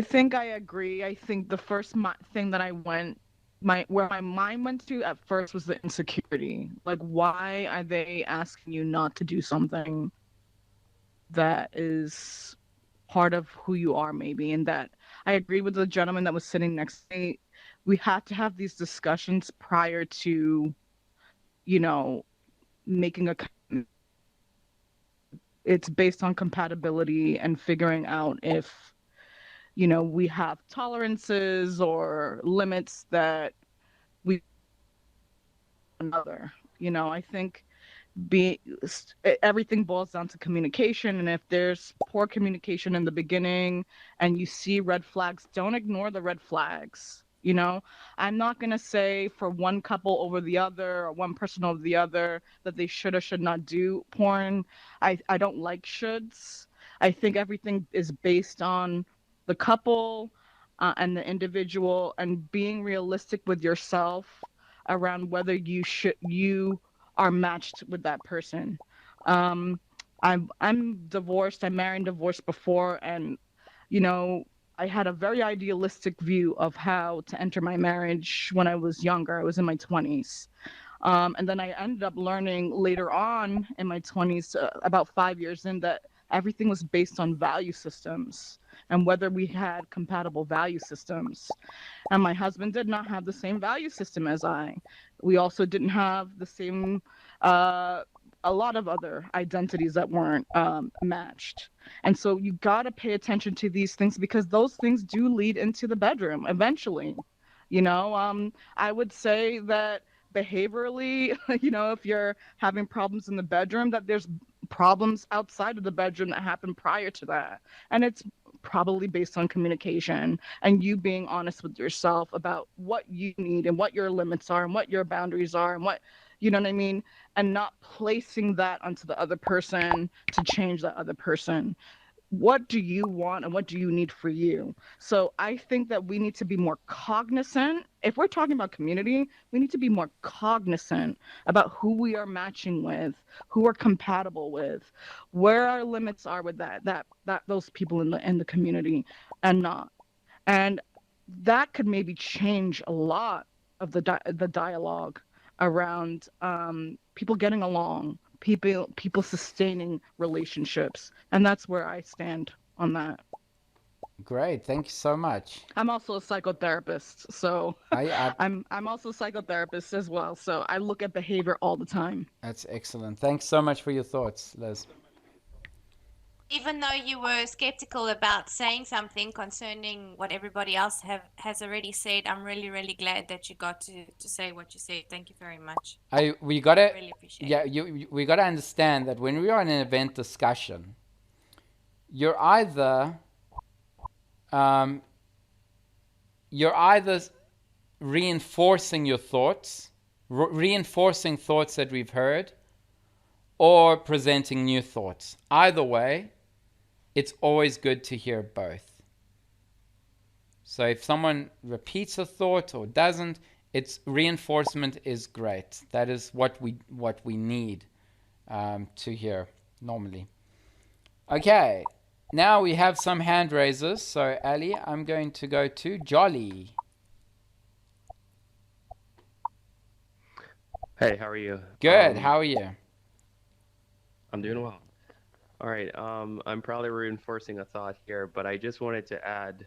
think I agree. I think the first thing that where my mind went to at first was the insecurity. Like, why are they asking you not to do something that is part of who you are, maybe? And that I agree with the gentleman that was sitting next to me. We had to have these discussions prior to, making a. It's based on compatibility and figuring out if we have tolerances or limits that we another. I think everything boils down to communication, and if there's poor communication in the beginning and you see red flags, don't ignore the red flags. I'm not going to say for one couple over the other or one person over the other that they should or should not do porn. I don't like shoulds. I think everything is based on the couple and the individual, and being realistic with yourself around whether you are matched with that person. I'm divorced. I married and divorced before, and I had a very idealistic view of how to enter my marriage when I was younger. I was in my 20s. And then I ended up learning later on in my 20s, about 5 years in, that everything was based on value systems and whether we had compatible value systems. And my husband did not have the same value system as I. We also didn't have the same, a lot of other identities that weren't matched. And so you got to pay attention to these things, because those things do lead into the bedroom eventually. I would say that behaviorally, if you're having problems in the bedroom, that there's problems outside of the bedroom that happen prior to that. And it's probably based on communication and you being honest with yourself about what you need and what your limits are and what your boundaries are and what, you know what I mean? And not placing that onto the other person to change that other person. What do you want and what do you need for you? So I think that we need to be more cognizant. If we're talking about community, we need to be more cognizant about who we are matching with, who we're compatible with, where our limits are with that those people in the community and not. And that could maybe change a lot of the dialogue around people getting along, people sustaining relationships, and that's where I stand on that. Great, thank you so much. I'm also a psychotherapist, so I I'm also a psychotherapist as well. So I look at behavior all the time. That's excellent. Thanks so much for your thoughts, Liz. Even though you were skeptical about saying something concerning what everybody else has already said, I'm really, really glad that you got to say what you said. Thank you very much. We gotta, really appreciate it. we gotta understand that when we are in an event discussion, you're either reinforcing your thoughts, reinforcing thoughts that we've heard, or presenting new thoughts. Either way, it's always good to hear both. So if someone repeats a thought or doesn't, its reinforcement is great. That is what we need to hear normally. Okay, now we have some hand raisers. So Ali, I'm going to go to Jolly. Hey, how are you? Good. How are you? I'm doing well. All right. I'm probably reinforcing a thought here, but I just wanted to add,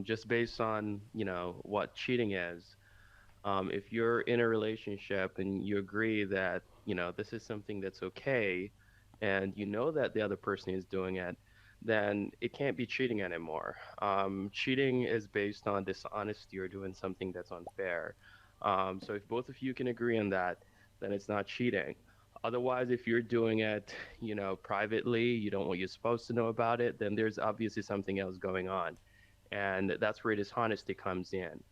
just based on, what cheating is, if you're in a relationship and you agree that, this is something that's okay, and you know that the other person is doing it, then it can't be cheating anymore. Cheating is based on dishonesty or doing something that's unfair. So if both of you can agree on that, then it's not cheating. Otherwise, if you're doing it, privately, you don't want you're supposed to know about it, then there's obviously something else going on, and that's where dishonesty comes in.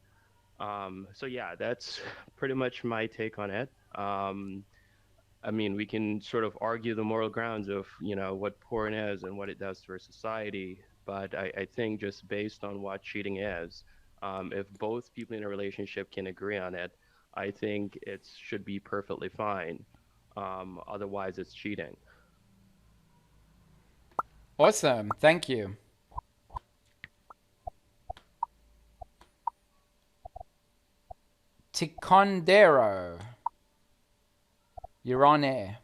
So yeah, that's pretty much my take on it. I mean, we can sort of argue the moral grounds of, what porn is and what it does to our society, but I think just based on what cheating is, if both people in a relationship can agree on it, I think it should be perfectly fine. Otherwise, it's cheating. Awesome. Thank you. Ticondero. You're on air.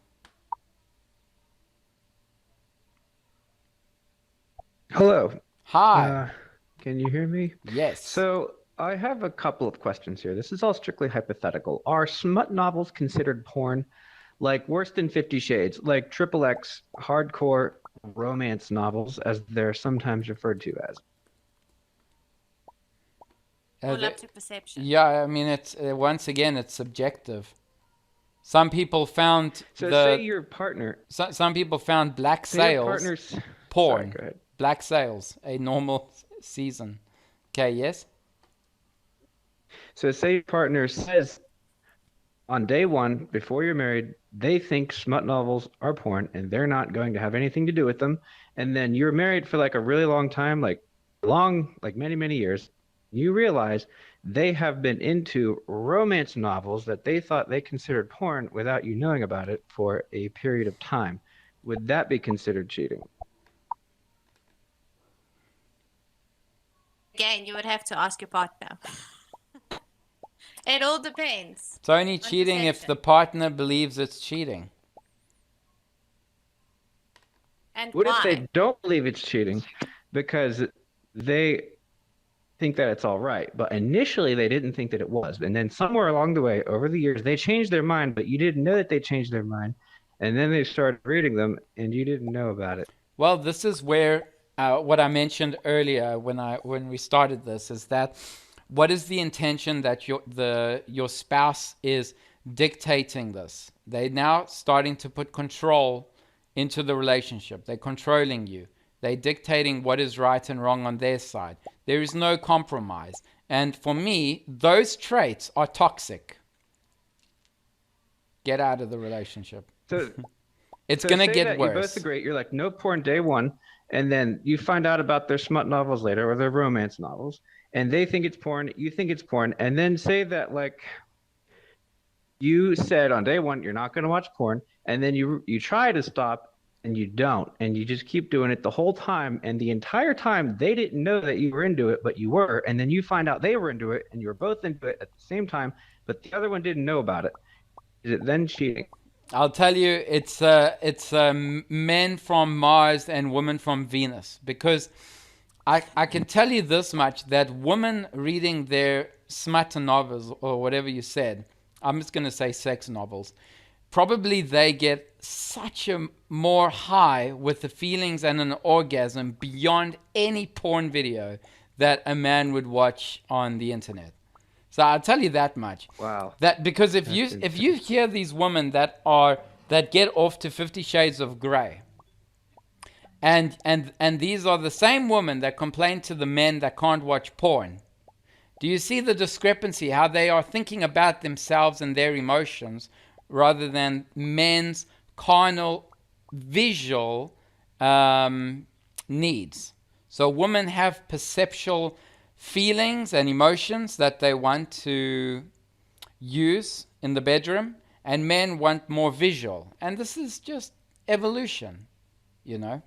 Hello. Hi. Can you hear me? Yes. So I have a couple of questions here. This is all strictly hypothetical. Are smut novels considered porn? Like worse than 50 Shades, like XXX hardcore romance novels, as they're sometimes referred to as. All up to perception. Yeah, I mean, it's once again, it's subjective. Some people found say your partner. Some people found Black Sails porn. Sorry, go ahead. Black Sails, a normal season. Okay, yes. So say your partner says on day one, before you're married, they think smut novels are porn and they're not going to have anything to do with them. And then you're married for like a really long time, like many, many years. You realize they have been into romance novels that they thought they considered porn without you knowing about it for a period of time. Would that be considered cheating? Again, you would have to ask your partner. It all depends. It's only cheating if the partner believes it's cheating. And what why? if they don't believe it's cheating because they think that it's all right, but initially they didn't think that it was, and then somewhere along the way over the years they changed their mind, but you didn't know that they changed their mind, and then they started reading them and you didn't know about it? Well, this is where what I mentioned earlier when we started this is that what is the intention that your spouse is dictating this? They're now starting to put control into the relationship. They're controlling you. They're dictating what is right and wrong on their side. There is no compromise. And for me, those traits are toxic. Get out of the relationship. So it's going to get worse. You both agree. You're like, no porn day one. And then you find out about their smut novels later or their romance novels. And they think it's porn. You think it's porn. And then say that, like, you said on day one, you're not going to watch porn. And then you try to stop and you don't. And you just keep doing it the whole time. And the entire time, they didn't know that you were into it, but you were. And then you find out they were into it and you were both into it at the same time, but the other one didn't know about it. Is it then cheating? I'll tell you, it's men from Mars and women from Venus. Because I can tell you this much, that women reading their smut novels, or whatever you said, I'm just going to say sex novels, probably they get such a more high with the feelings and an orgasm beyond any porn video that a man would watch on the internet. So I'll tell you that much. Wow. That because if you hear these women that get off to 50 Shades of Grey, and these are the same women that complain to the men that can't watch porn. Do you see the discrepancy? How they are thinking about themselves and their emotions rather than men's carnal, visual needs. So women have perceptual feelings and emotions that they want to use in the bedroom, and men want more visual. And this is just evolution, you know?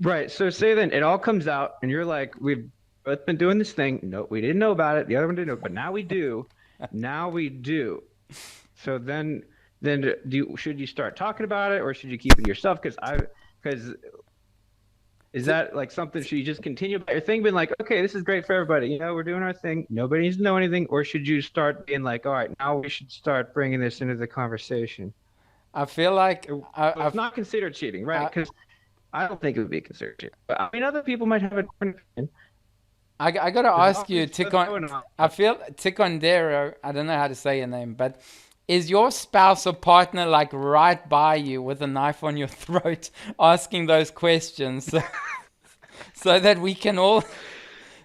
Right. So say then it all comes out and you're like, we've both been doing this thing. No, we didn't know about it. The other one didn't know, but now we do. Now we do. So then should you start talking about it, or should you keep it yourself? Because is that like something, should you just continue about your thing, being like, okay, this is great for everybody, you know, we're doing our thing, nobody needs to know anything? Or should you start being like, all right, now we should start bringing this into the conversation? I feel like it's not considered cheating, right? Because I don't think it would be considered cheating. But I mean, other people might have a different opinion. I got to ask you, nothing's going Tikon. on. I feel Tikondero. I don't know how to say your name, but is your spouse or partner like right by you with a knife on your throat, asking those questions, so that we can all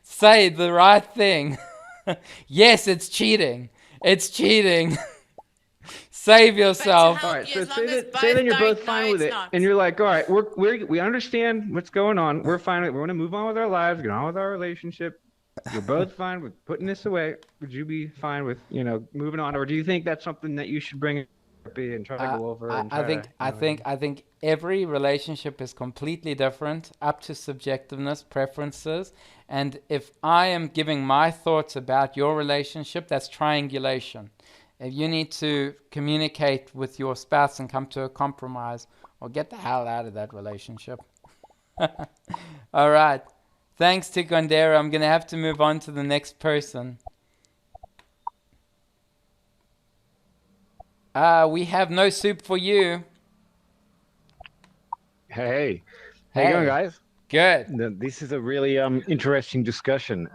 say the right thing? Yes, it's cheating. It's cheating. Save yourself. All right, so say that you're both fine with it, and you're like, all right, we understand what's going on. We're fine. We want to move on with our lives, get on with our relationship. You're both fine with putting this away. Would you be fine with moving on, or do you think that's something that you should bring up and try to go over and try I think every relationship is completely different, up to subjectiveness, preferences, and if I am giving my thoughts about your relationship, that's triangulation. If you need to communicate with your spouse and come to a compromise, or get the hell out of that relationship. All right. Thanks, Tikondera. I'm going to have to move on to the next person. We have no soup for you. Hey, how you going, guys? Good. This is a really interesting discussion.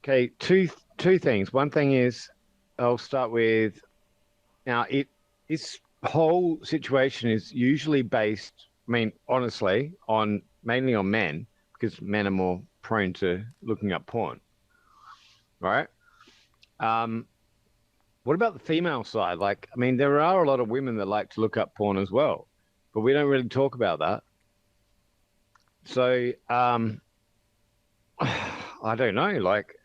Okay, two things. One thing is, I'll start with now. This whole situation is usually based, I mean, honestly, mainly on men, because men are more prone to looking up porn, right? What about the female side? Like, I mean, there are a lot of women that like to look up porn as well, but we don't really talk about that. So, I don't know, like,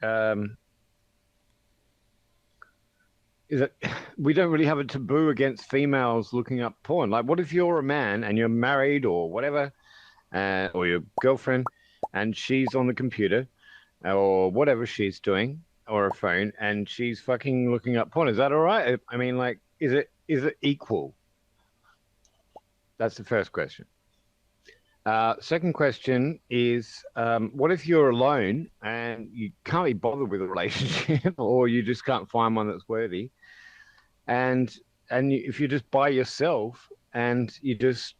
is it, we don't really have a taboo against females looking up porn. Like, what if you're a man and you're married or whatever, or your girlfriend, and she's on the computer or whatever she's doing, or a phone, and she's fucking looking up porn? Is that all right? I mean, like, is it equal? That's the first question. Second question is, what if you're alone and you can't be bothered with a relationship, or you just can't find one that's worthy, and if you're just by yourself and you just,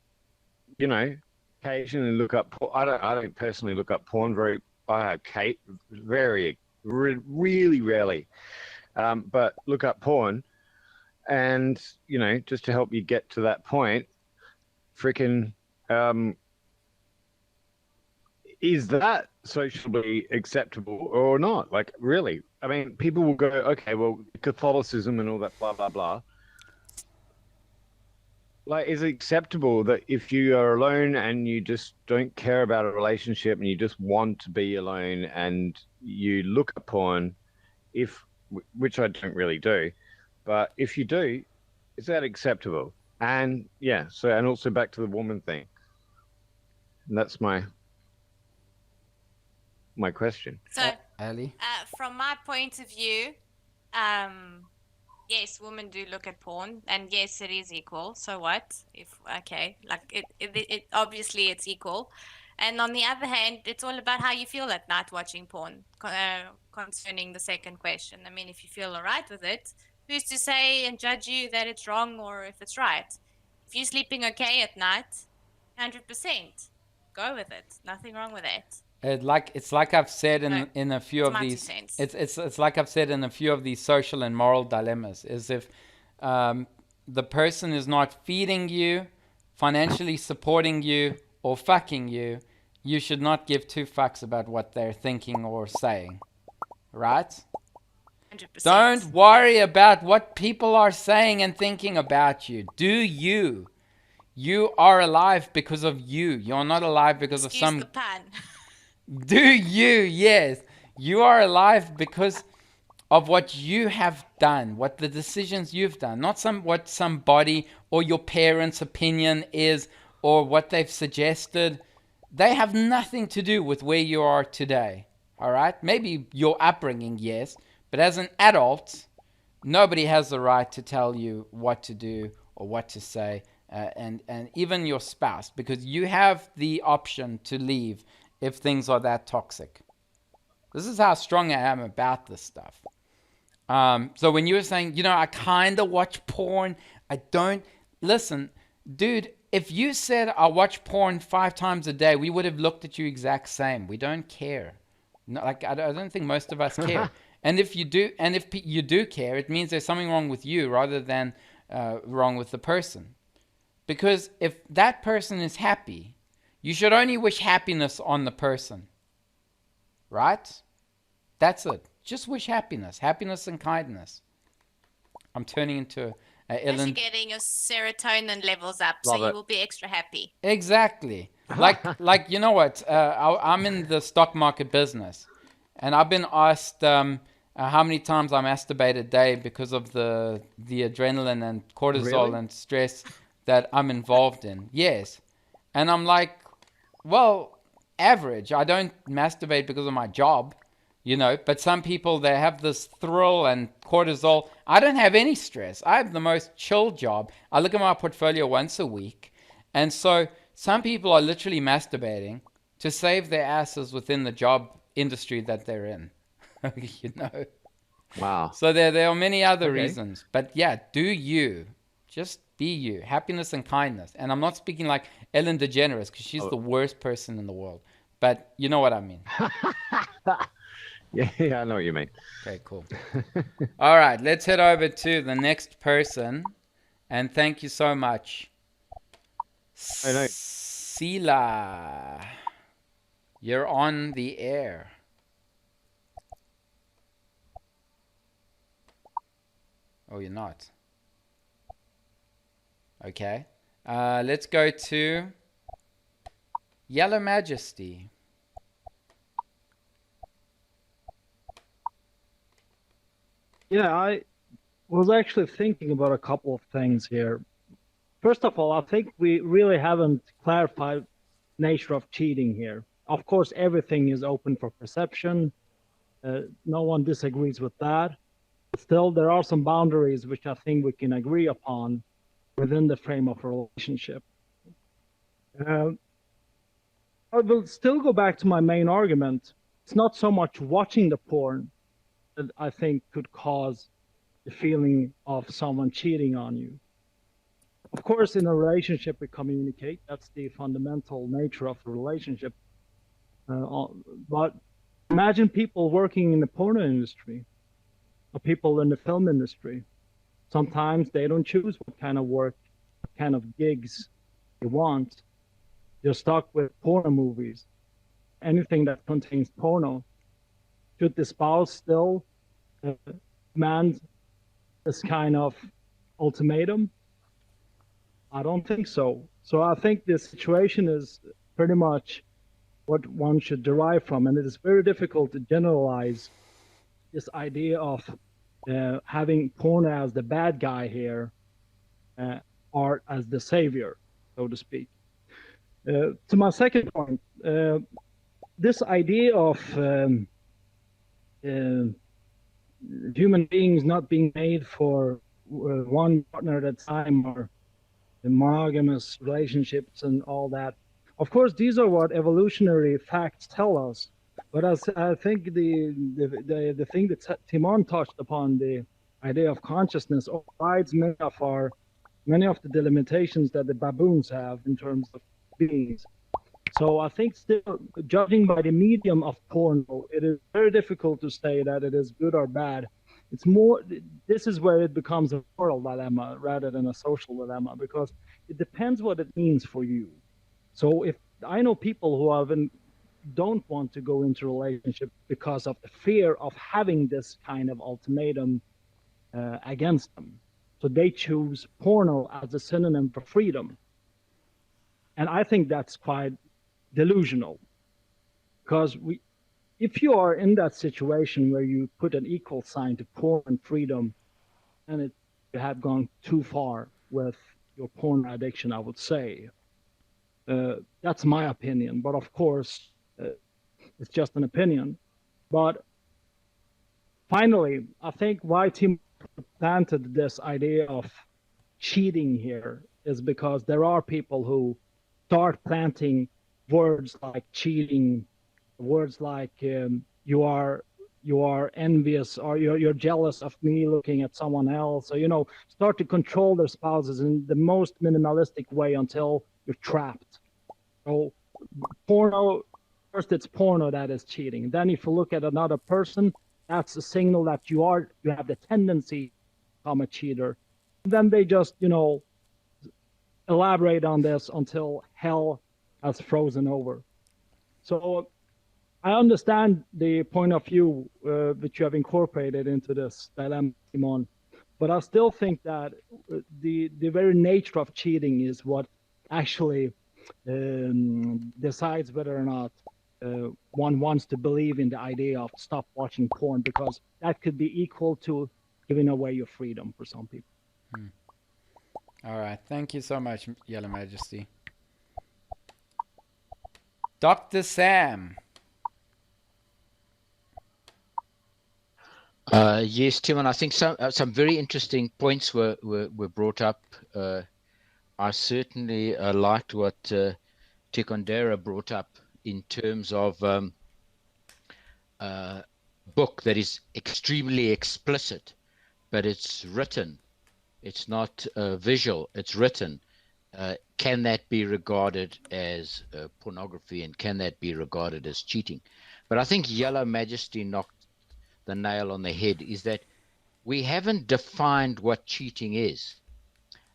occasionally look up porn. I don't personally look up porn really rarely, but look up porn, and just to help you get to that point, freaking. Is that socially acceptable or not? Like, really? I mean, people will go, okay, well, Catholicism and all that, blah, blah, blah. Like, is it acceptable that if you are alone and you just don't care about a relationship and you just want to be alone and you look at porn, which I don't really do, but if you do, is that acceptable? And yeah, and also back to the woman thing. And that's my question. So, Ali? from my point of view, yes, women do look at porn, and yes, it is equal. So what? It obviously it's equal. And on the other hand, it's all about how you feel at night watching porn. Concerning the second question, I mean, if you feel all right with it, who's to say and judge you that it's wrong or if it's right? If you're sleeping okay at night, 100%, go with it. Nothing wrong with it. It's like I've said in a few of these. It's like I've said in a few of these social and moral dilemmas. Is if the person is not feeding you, financially supporting you, or fucking you, you should not give two fucks about what they're thinking or saying, right? 100%. Don't worry about what people are saying and thinking about you. Do you? You are alive because of you. You're not alive because of some. The pan. Do you? Yes. You are alive because of what you have done, what the decisions you've done, not what somebody or your parents' opinion is or what they've suggested. They have nothing to do with where you are today. All right? Maybe your upbringing, yes, but as an adult, nobody has the right to tell you what to do or what to say, and even your spouse, because you have the option to leave if things are that toxic. This is how strong I am about this stuff. So when you were saying, I kind of watch porn, I don't... Listen, dude, if you said I watch porn 5 times a day, we would have looked at you exact same. We don't care. No, like I don't think most of us care. And if you do, you do care, it means there's something wrong with you rather than wrong with the person. Because if that person is happy, you should only wish happiness on the person, right? That's it. Just wish happiness, happiness and kindness. I'm turning into Actually Ellen. getting your serotonin levels up, Love so you it. will be extra happy. Exactly. Like you know what? I'm in the stock market business, and I've been asked how many times I masturbate a day because of the adrenaline and cortisol Really? and stress that I'm involved in. Yes, and I'm like, well, average. I don't masturbate because of my job, but some people, they have this thrill and cortisol. I don't have any stress. I have the most chill job. I look at my portfolio once a week. And so some people are literally masturbating to save their asses within the job industry that they're in. you know. Wow. So there are many other Okay. reasons. But yeah, do you. Just be you. Happiness and kindness. And I'm not speaking like Ellen DeGeneres, because she's the worst person in the world. But you know what I mean. Yeah, I know what you mean. Okay, cool. All right, let's head over to the next person. And thank you so much. I know. Sila, you're on the air. Oh, you're not. Okay. Let's go to Yellow Majesty. Yeah, I was actually thinking about a couple of things here. First of all, I think we really haven't clarified nature of cheating here. Of course, everything is open for perception. No one disagrees with that. But still, there are some boundaries which I think we can agree upon within the frame of a relationship. I will still go back to my main argument. It's not so much watching the porn that I think could cause the feeling of someone cheating on you. Of course, in a relationship, we communicate. That's the fundamental nature of the relationship. But imagine people working in the porno industry, or people in the film industry. Sometimes they don't choose what kind of work, what kind of gigs they want. You're stuck with porno movies. Anything that contains porno. Should the spouse still demand this kind of ultimatum? I don't think so. So I think the situation is pretty much what one should derive from, and it is very difficult to generalize this idea of having porn as the bad guy here, art as the savior, so to speak. To my second point, this idea of human beings not being made for one partner at a time, or the monogamous relationships and all that. Of course, these are what evolutionary facts tell us. But as I think the thing that Timon touched upon, the idea of consciousness, overrides many of the delimitations that the baboons have in terms of beings. So I think still, judging by the medium of porno, it is very difficult to say that it is good or bad. It's more, this is where it becomes a moral dilemma rather than a social dilemma, because it depends what it means for you. So if I know people who don't want to go into a relationship because of the fear of having this kind of ultimatum against them. So they choose porno as a synonym for freedom. And I think that's quite delusional, because if you are in that situation where you put an equal sign to porn and freedom, and you have gone too far with your porn addiction, I would say. That's my opinion, but of course, it's just an opinion. But finally, I think why Tim planted this idea of cheating here is because there are people who start planting words like cheating, words like you are envious, or you're jealous of me looking at someone else, or start to control their spouses in the most minimalistic way until you're trapped. So porno first it's porno that is cheating. Then if you look at another person, that's a signal that you have the tendency to become a cheater. And then they just, elaborate on this until hell has frozen over. So I understand the point of view that you have incorporated into this dilemma, Timon, but I still think that the very nature of cheating is what actually decides whether or not one wants to believe in the idea of stop watching porn, because that could be equal to giving away your freedom for some people. All right. Thank you so much, Yellow Majesty. Dr. Sam. Yes, Tim, and I think some very interesting points were brought up. I certainly liked what Tikondera brought up in terms of book that is extremely explicit, but it's written. It's not visual, it's written. Can that be regarded as pornography, and can that be regarded as cheating? But I think Yellow Majesty knocked the nail on the head, is that we haven't defined what cheating is.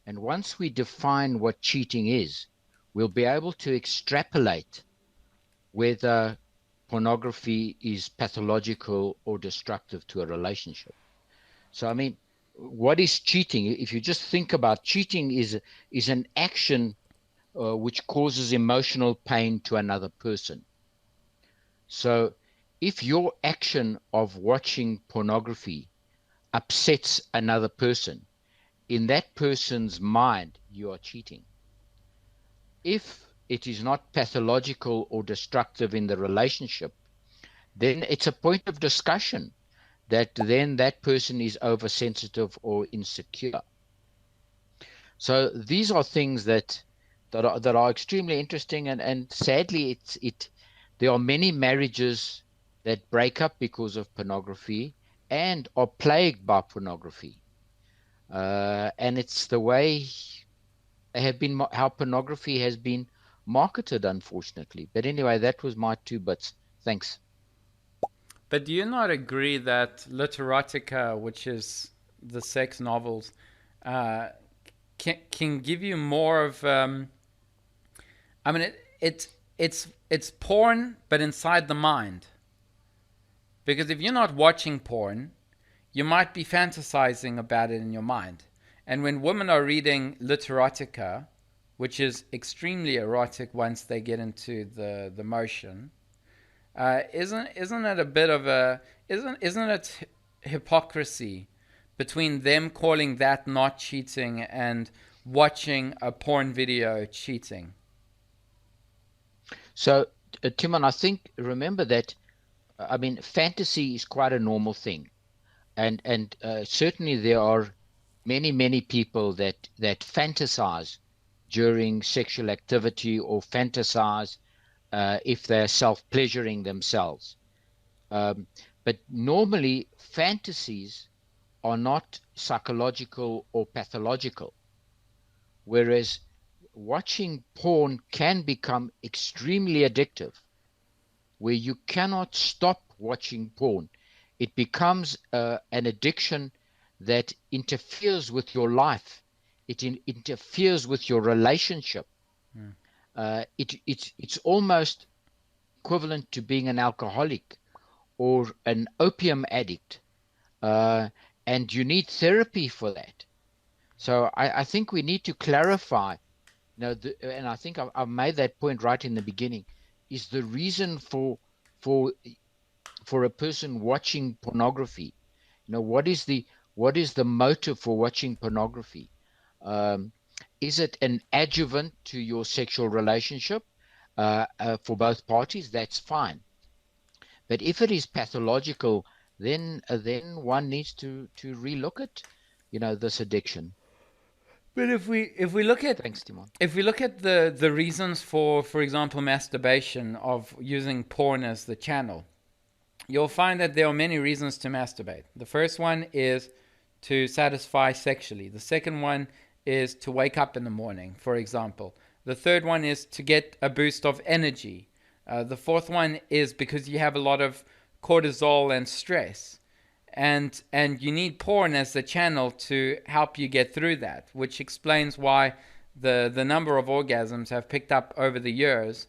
And once we define what cheating is, we'll be able to extrapolate whether pornography is pathological or destructive to a relationship. So, I mean, what is cheating? If you just think about cheating, is an action which causes emotional pain to another person. So if your action of watching pornography upsets another person, in that person's mind, you are cheating. If it is not pathological or destructive in the relationship, then it's a point of discussion that then that person is oversensitive or insecure. So these are things that are extremely interesting, and sadly there are many marriages that break up because of pornography and are plagued by pornography. And it's the way they have been, how pornography has been marketed, unfortunately. But anyway, that was my 2 bits. Thanks. But do you not agree that literotica, which is the sex novels, can give you more of? I mean, it's porn, but inside the mind. Because if you're not watching porn, you might be fantasizing about it in your mind. And when women are reading literotica, which is extremely erotic once they get into the motion, isn't it a bit of a isn't it hypocrisy between them calling that not cheating and watching a porn video cheating? So, Timon, I think, remember that, I mean, fantasy is quite a normal thing. And certainly there are many people that fantasize during sexual activity, or fantasize if they're self-pleasuring themselves. But normally fantasies are not psychological or pathological, whereas watching porn can become extremely addictive, where you cannot stop watching porn. It becomes an addiction that interferes with your life. It interferes with your relationship. It's almost equivalent to being an alcoholic or an opium addict, and you need therapy for that. So I think we need to clarify. And I think I've made that point right in the beginning. Is the reason for a person watching pornography? What is the motive for watching pornography? Is it an adjuvant to your sexual relationship for both parties? That's fine. But if it is pathological, then one needs to relook at this addiction. But if we look at Thanks, Timon. If we look at the reasons for example, masturbation, of using porn as the channel, you'll find that there are many reasons to masturbate. The first one is to satisfy sexually. The second one is to wake up in the morning, for example. The third one is to get a boost of energy. The fourth one is because you have a lot of cortisol and stress. And you need porn as the channel to help you get through that, which explains why the number of orgasms have picked up over the years,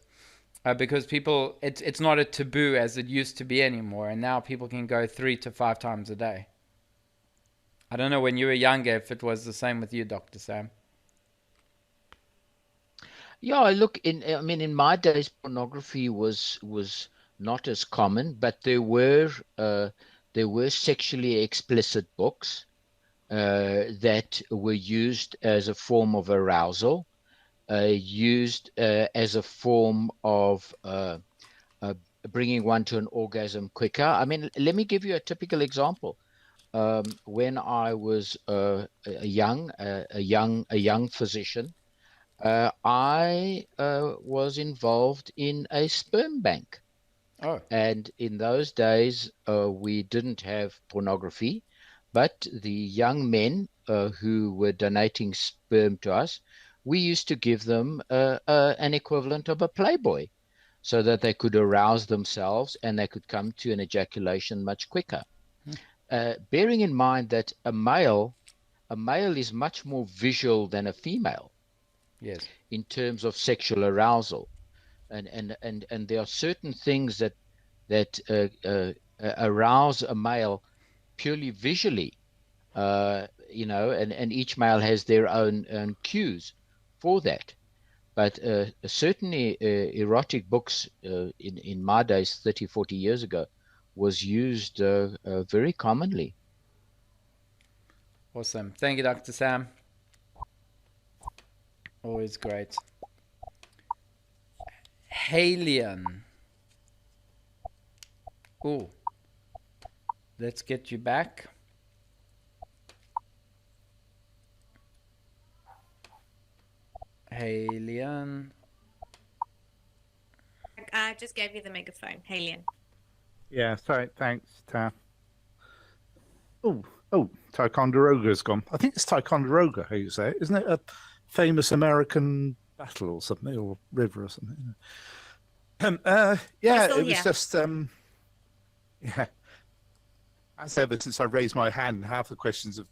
because people, it's not a taboo as it used to be anymore, and now people can go 3 to 5 times a day. I don't know when you were younger if it was the same with you, Dr. Sam. Yeah, look, in my days, pornography was not as common, but there were sexually explicit books that were used as a form of arousal, used as a form of bringing one to an orgasm quicker. I mean, let me give you a typical example. When I was a young physician, I was involved in a sperm bank. Oh. And in those days, we didn't have pornography, but the young men who were donating sperm to us, we used to give them an equivalent of a Playboy so that they could arouse themselves and they could come to an ejaculation much quicker. Bearing in mind that a male is much more visual than a female. Yes. In terms of sexual arousal, and there are certain things that arouse a male purely visually, and each male has their own cues for that. But certainly erotic books in my days, 30, 40 years ago, was used very commonly. Awesome. Thank you, Dr. Sam. Always great. Halion. Ooh. Let's get you back. Halion. I just gave you the megaphone, Halion. Yeah, sorry, thanks, Tam. Oh, Ticonderoga's gone. I think it's Ticonderoga, how you say it. Isn't it a famous American battle or something, or river or something? Yeah, it was just, yeah. As ever, since I raised my hand, half the questions have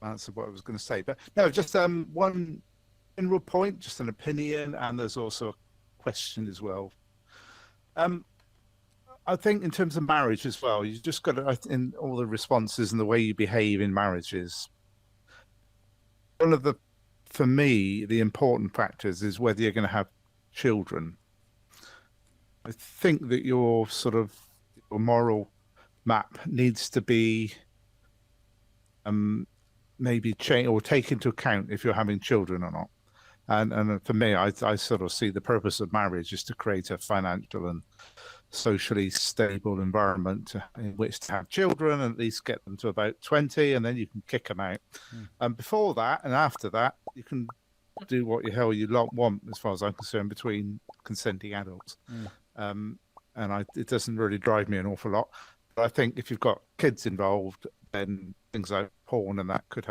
answered what I was going to say. But no, just one general point, just an opinion, and there's also a question as well. I think in terms of marriage as well, you just got to, in all the responses and the way you behave in marriages, one of the, for me, the important factors is whether you're going to have children. I think that your moral map needs to be maybe change or take into account if you're having children or not. And for me, I sort of see the purpose of marriage is to create a financial and socially stable environment in which to have children and at least get them to about 20, and then you can kick them out. And before that and after that, you can do what the hell you want, as far as I'm concerned, between consenting adults. It doesn't really drive me an awful lot. But I think if you've got kids involved, then things like porn and that could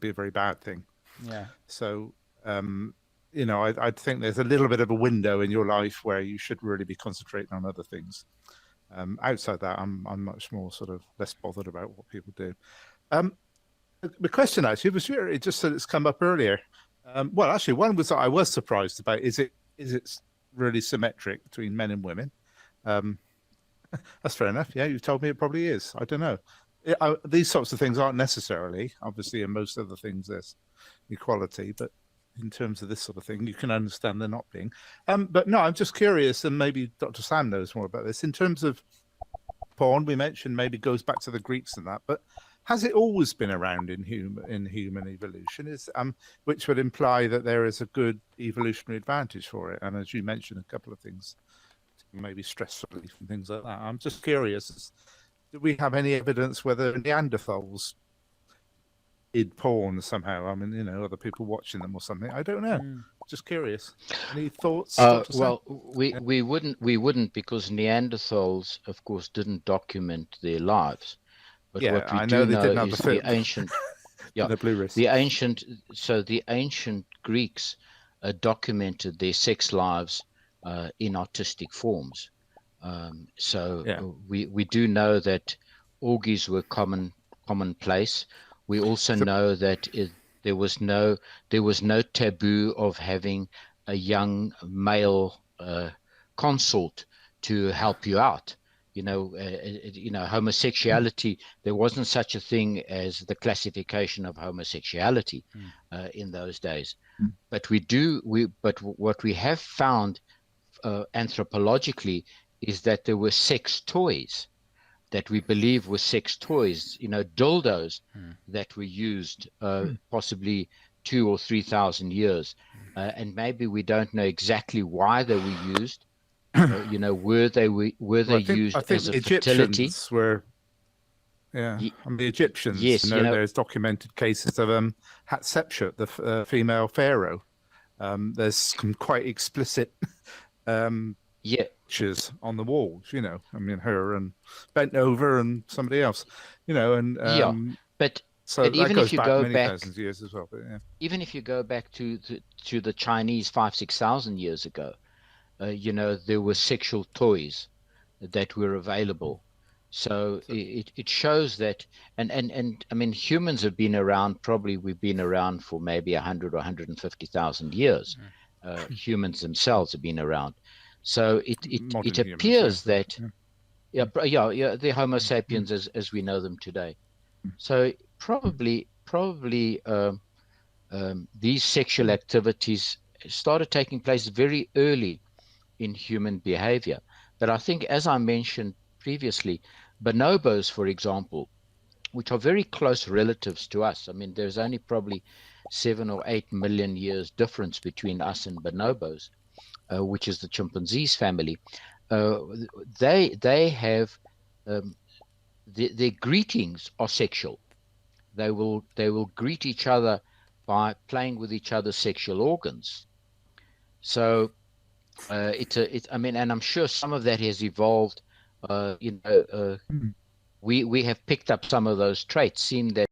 be a very bad thing. Yeah. So, I think there's a little bit of a window in your life where you should really be concentrating on other things. Outside that, I'm much more sort of less bothered about what people do. The question actually was it just that it's come up earlier. Well, actually, one was that I was surprised about. Is it really symmetric between men and women? That's fair enough. Yeah, you told me it probably is. I don't know. These sorts of things aren't necessarily, obviously, in most other things there's equality, but in terms of this sort of thing, you can understand there not being. But no, I'm just curious, and maybe Dr. Sam knows more about this. In terms of porn, we mentioned maybe goes back to the Greeks and that, but has it always been around in human evolution? Which would imply that there is a good evolutionary advantage for it. And as you mentioned, a couple of things, maybe stress relief and things like that. I'm just curious, do we have any evidence whether Neanderthals did porn somehow? I mean, other people watching them or something. I don't know. Just curious. Any thoughts? Well, we wouldn't because Neanderthals, of course, didn't document their lives. But yeah, what we I know do they know didn't have is the the ancient, the ancient Greeks documented their sex lives in autistic forms. So we do know that orgies were commonplace. We also know that there was no taboo of having a young male consort to help you out. Homosexuality, there wasn't such a thing as the classification of homosexuality in those days. But what we have found anthropologically is that there were sex toys that we believe were sex toys, dildos that were used possibly 2,000 or 3,000 years. And maybe we don't know exactly why they were used. Were they used as a fertility? The Egyptians. Yes, there's documented cases of Hatshepsut, the female pharaoh. There's some quite explicit pictures on the walls. Her and bent over and somebody else. But so even that goes if you back go many back thousands of years as well. But, even if you go back to the Chinese 5,000-6,000 years ago, there were sexual toys that were available. So it shows that, and I mean, humans have been around. Probably we've been around for maybe 100 or 150,000 years. Humans themselves have been around. So it appears that the Homo sapiens as we know them today. So probably these sexual activities started taking place very early in human behavior. But I think, as I mentioned previously, bonobos, for example, which are very close relatives to us. I mean, there's only probably 7 or 8 million years difference between us and bonobos, which is the chimpanzees family. They have their greetings are sexual. They will greet each other by playing with each other's sexual organs. So I mean, and I'm sure some of that has evolved. We have picked up some of those traits, seen that